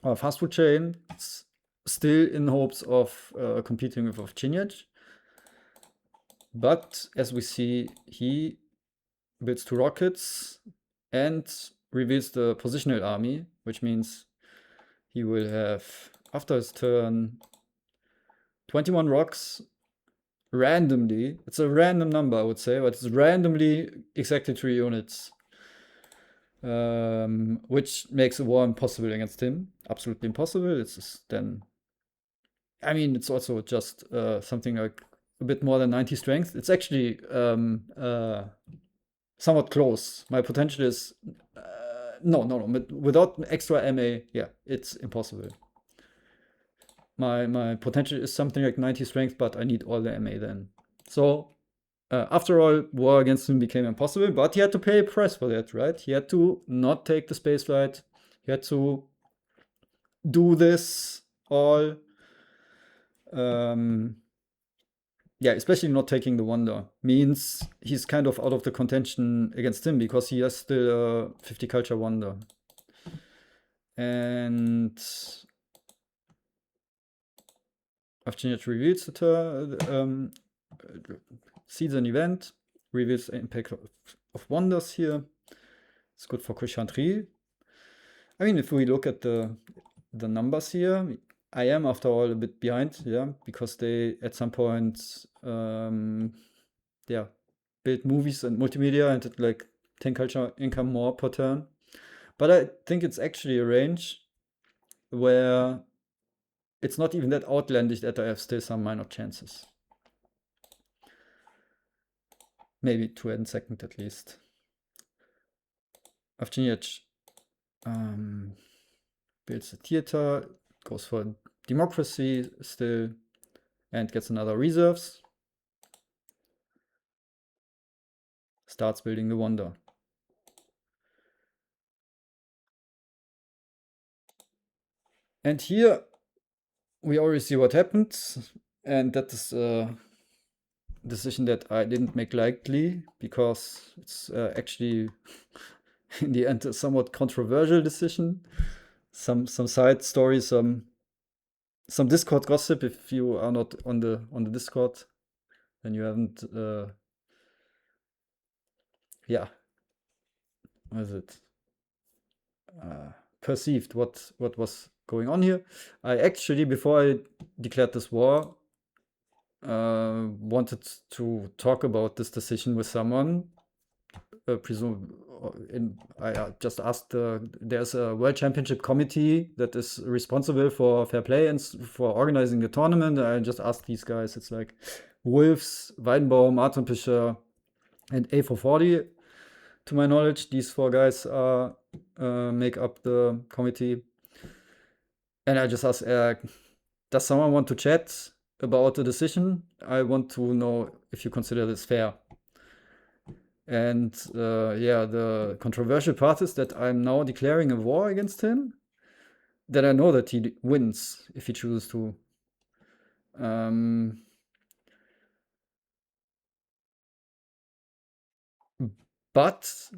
or a fast food chain. It's still in hopes of competing with Ovchinec. But as we see, he builds 2 rockets and reveals the positional army, which means he will have, after his turn, 21 rocks randomly. It's a random number, I would say, but it's randomly exactly 3 units. Which makes a war impossible against him. Absolutely impossible. It's just then, I mean, it's also just something like a bit more than 90 strength. It's actually somewhat close. My potential is no. Without extra MA, yeah, it's impossible. My potential is something like 90 strength, but I need all the MA then. So after all, war against him became impossible, but he had to pay a price for that, right? He had to not take the space flight. He had to do this all. Yeah, especially not taking the Wonder means he's kind of out of the contention against him because he has still a 50 culture Wonder. And Avcinic reveals the sees an event, reveals the impact of wonders here. It's good for Kushantri. I mean, if we look at the numbers here, I am after all a bit behind, yeah, because they at some point, yeah, build movies and multimedia and did like 10 culture income more per turn. But I think it's actually a range where it's not even that outlandish that I have still some minor chances. Maybe to end second at least. Avcinic builds a theater, goes for democracy still, and gets another reserves. Starts building the Wonder. And here we already see what happens, and that is a decision that I didn't make lightly because it's actually in the end a somewhat controversial decision. Some side stories, some Discord gossip. If you are not on the Discord, then you haven't yeah, what is it? Perceived what was going on here. I actually, before I declared this war, wanted to talk about this decision with someone presume. I just asked. There's a World Championship committee that is responsible for fair play and for organizing the tournament. I just asked these guys. It's like Wolves, Weidenbaum, Artenpischer, and A440. To my knowledge, these four guys make up the committee. And I just asked, does someone want to chat about the decision? I want to know if you consider this fair. And yeah, the controversial part is that I'm now declaring a war against him. That I know that he wins if he chooses to. But,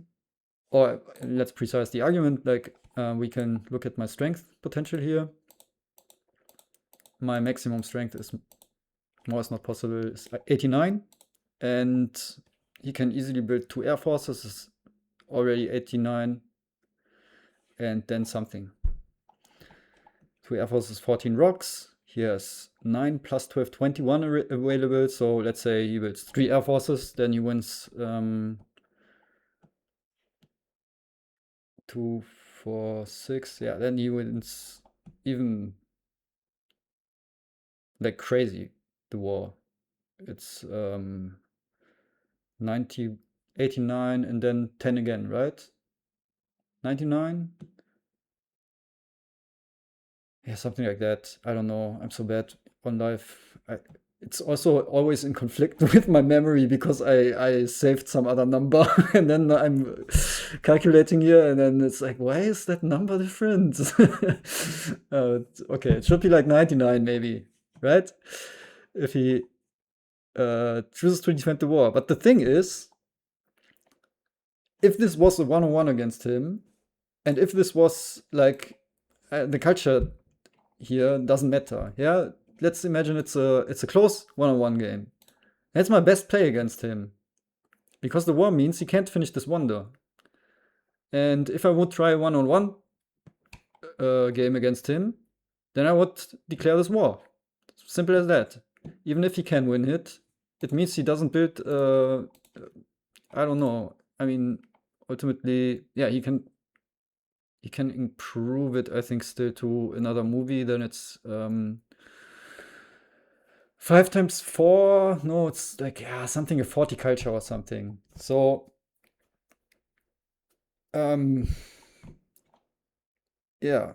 or let's precise the argument, like we can look at my strength potential here. My maximum strength is, more is not possible, is 89. And he can easily build 2 air forces, is already 89. And then something. 2 air forces, 14 rocks. He has 9 plus 12, 21 available. So let's say he builds 3 air forces, then he wins 2, 4, 6. Yeah, then he wins even like crazy the war. It's 90, 89, and then 10 again, right? 99? Yeah, something like that. I don't know. I'm so bad on life. It's also always in conflict with my memory because I saved some other number and then I'm calculating here and then it's like, why is that number different? Okay, it should be like 99 maybe, right? If he chooses to defend the war. But the thing is, if this was a one-on-one against him, and if this was like the culture here doesn't matter, yeah. Let's imagine it's a close one-on-one game. That's my best play against him, because the war means he can't finish this wonder. And if I would try a one-on-one game against him, then I would declare this war. Simple as that. Even if he can win it, it means he doesn't build. I don't know. I mean, ultimately, yeah, he can improve it, I think, still to another movie. Then it's 5 times 4. No, it's like, yeah, something, a 40 culture or something. So yeah,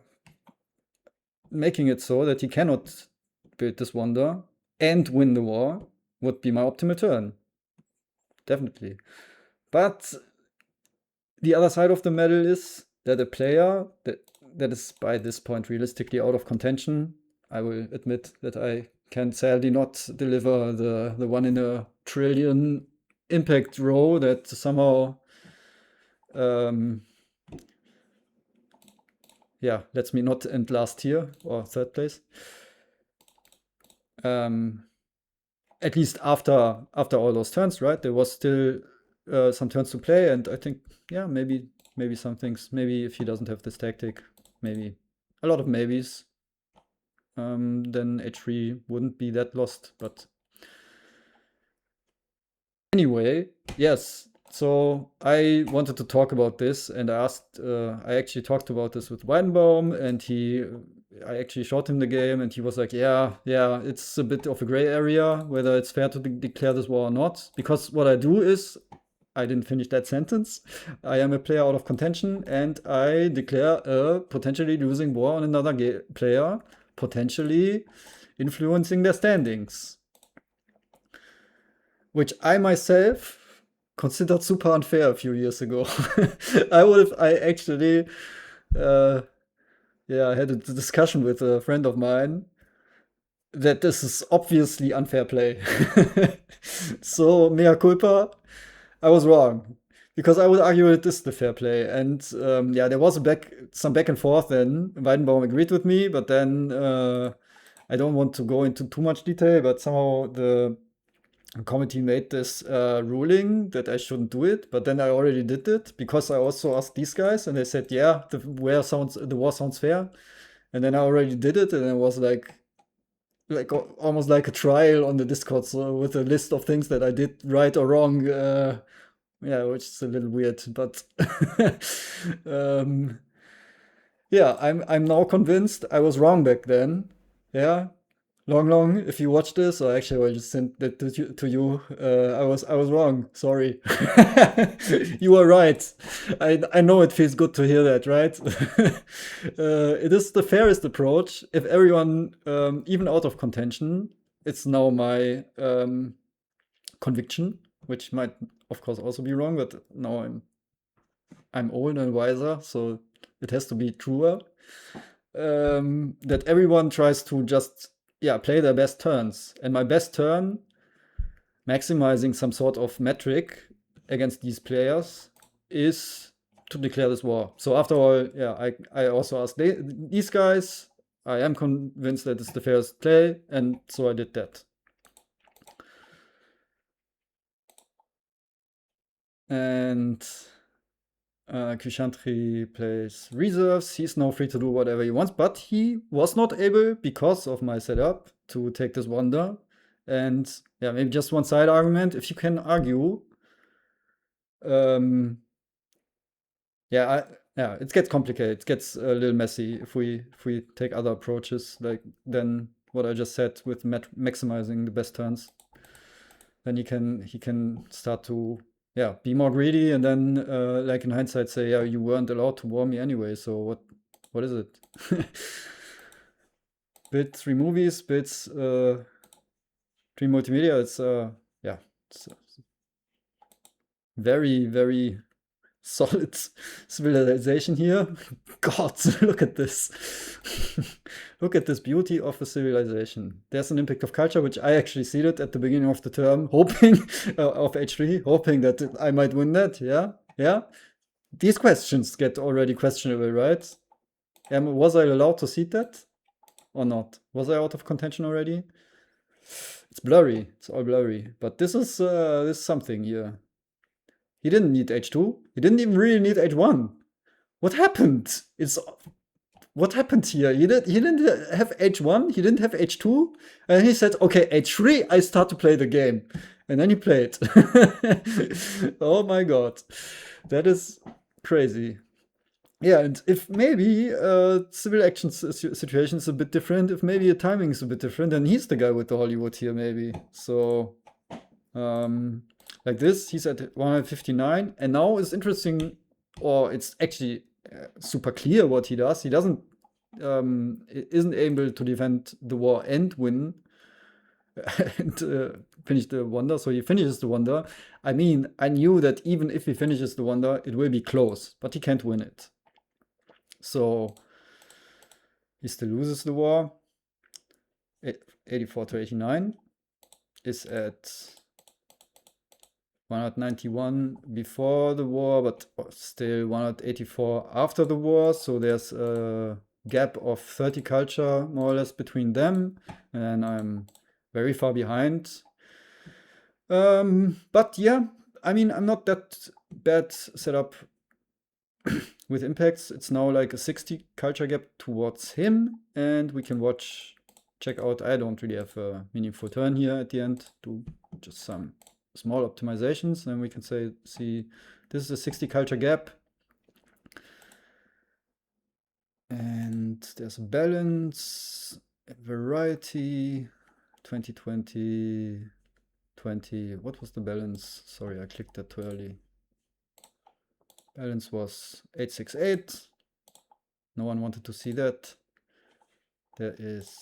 making it so that he cannot build this wonder and win the war would be my optimal turn. Definitely. But the other side of the medal is that a player that is by this point realistically out of contention, I will admit that I can sadly not deliver the 1 in a trillion impact row that somehow yeah, lets me not end last tier or 3rd place. At least after all those turns, right? There was still some turns to play, and I think, yeah, maybe some things. Maybe if he doesn't have this tactic, maybe a lot of maybes. Then H3 wouldn't be that lost. But anyway, yes. So I wanted to talk about this, and I asked. I actually talked about this with Weidenbaum, and I actually showed him the game, and he was like, yeah, it's a bit of a gray area whether it's fair to declare this war or not. Because what I do is, I didn't finish that sentence. I am a player out of contention, and I declare a potentially losing war on another player, potentially influencing their standings. Which I myself considered super unfair a few years ago. I actually I had a discussion with a friend of mine that this is obviously unfair play. So, mea culpa, I was wrong. Because I would argue it is the fair play. And yeah, there was some back and forth then. Weidenbaum agreed with me, but then I don't want to go into too much detail, but somehow the committee made this ruling that I shouldn't do it, but then I already did it because I also asked these guys and they said, yeah, the war sounds fair. And then I already did it, and it was like almost like a trial on the Discord, so with a list of things that I did right or wrong Yeah, which is a little weird, but um, yeah, I'm now convinced I was wrong back then. Yeah, Long, if you watch this, or actually I just sent that to you. I was wrong. Sorry. You are right. I know it feels good to hear that, right? It is the fairest approach. If everyone, even out of contention, it's now my conviction, which might, of course, also be wrong. But now I'm old and wiser, so it has to be truer. That everyone tries to just, yeah, play their best turns. And my best turn, maximizing some sort of metric against these players, is to declare this war. So after all, yeah, I also asked these guys. I am convinced that it's the fairest play, and so I did that. And Krishantri plays reserves. He's now free to do whatever he wants, but he was not able, because of my setup, to take this wonder. And yeah, maybe just one side argument. If you can argue, um, yeah, it gets complicated. It gets a little messy if we take other approaches like than what I just said with maximizing the best turns. Then he can start to, yeah, be more greedy, and then like in hindsight say, yeah, you weren't allowed to war me anyway, so what is it? Build 3 movies, build 3 multimedia. It's yeah, it's very, very solid civilization here. God, look at this. Look at this beauty of a civilization. There's an impact of culture, which I actually seeded at the beginning of the term, hoping of H3, hoping that I might win that. Yeah, yeah. These questions get already questionable, right? Was I allowed to seed that or not? Was I out of contention already? It's blurry. It's all blurry. But this is something here. He didn't need H2. He didn't even really need H1. What happened? What happened here? He didn't have H1, he didn't have H2, and he said, okay, H3, I start to play the game. And then he played. Oh my god. That is crazy. Yeah, and if maybe civil action situation is a bit different, if maybe a timing is a bit different, then he's the guy with the Hollywood here, maybe. So, um, like this, he's at 159, and now it's interesting, or it's actually super clear what he does. He doesn't, isn't able to defend the war and win and finish the wonder. So he finishes the wonder. I mean, I knew that even if he finishes the wonder, it will be close, but he can't win it. So he still loses the war. 84 to 89 is at 191 before the war, but still 184 after the war. So there's a gap of 30 culture more or less between them, and I'm very far behind. But yeah, I mean, I'm not that bad set up with impacts. It's now like a 60 culture gap towards him, and we can check out. I don't really have a meaningful turn here at the end. Do just some small optimizations, and we can see this is a 60 culture gap, and there's a balance, a variety, 2020, 20. What was the balance? Sorry, I clicked that too early. Balance was 868. No one wanted to see that. There is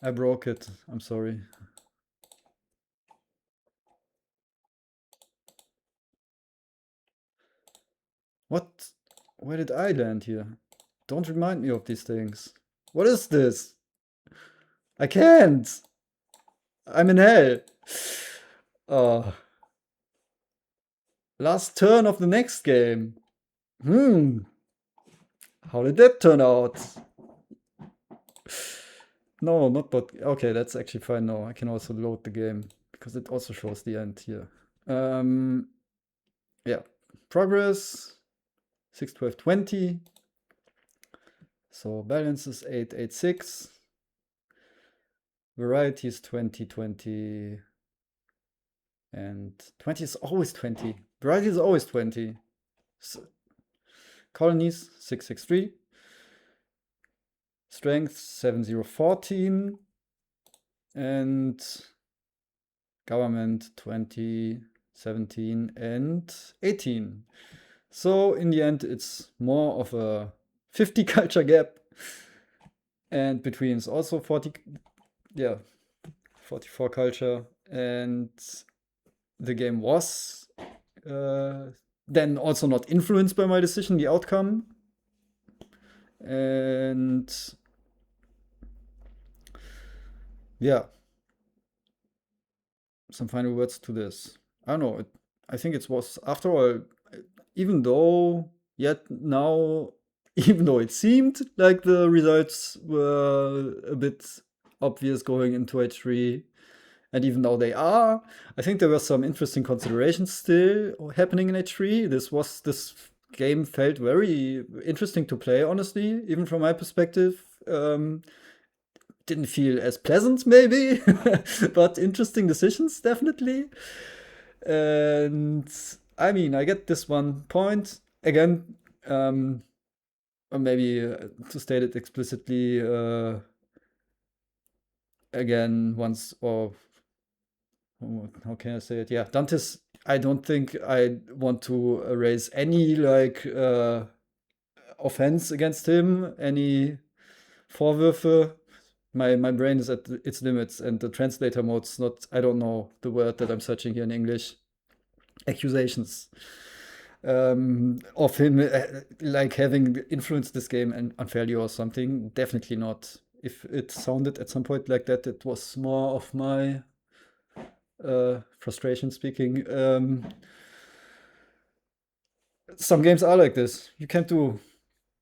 I broke it. I'm sorry. What? Where did I land here? Don't remind me of these things. What is this? I can't. I'm in hell. Oh. Last turn of the next game. How did that turn out? No, not but okay, that's actually fine now. I can also load the game because it also shows the end here. Yeah. Progress 6, 12, 20. So balance is 8, 8, 6. Variety is 20, 20, and 20 is always 20. Variety is always 20. Colonies, 663. Strength, 7014. And government, 20, 17, and 18. So in the end, it's more of a 50 culture gap. And between is also 40, yeah, 44 culture. And the game was then also not influenced by my decision, the outcome. And yeah, some final words to this. I don't know. I think it was, after all, even though yet now, even though it seemed like the results were a bit obvious going into H3, and even though they are, I think there were some interesting considerations still happening in H3. This game felt very interesting to play, honestly, even from my perspective. Didn't feel as pleasant, maybe, but interesting decisions, definitely. And I mean, I get this 1 point. Again, or maybe to state it explicitly, again, once, or how can I say it? Yeah, Dantes, I don't think I want to raise any like offense against him, any Vorwürfe. My brain is at its limits, and the translator mode's not, I don't know the word that I'm searching here in English. Accusations of him like having influenced this game unfairly or something. Definitely not. If it sounded at some point like that, it was more of my frustration speaking. Some games are like this. You can't do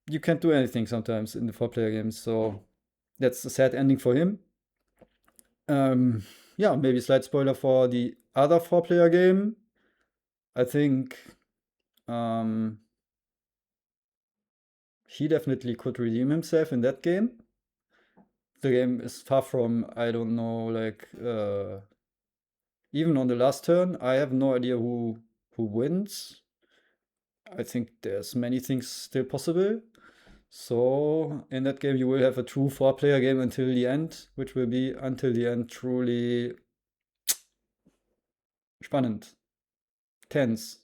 anything sometimes in the 4-player games. So that's a sad ending for him. Yeah, maybe slight spoiler for the other 4-player game. I think he definitely could redeem himself in that game. The game is far from, I don't know, like even on the last turn, I have no idea who wins. I think there's many things still possible. So in that game, you will have a true 4-player game until the end, which will be until the end truly spannend, tense.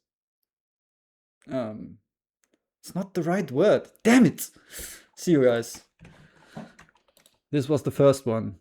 It's not the right word. Damn it! See you guys. This was the first one.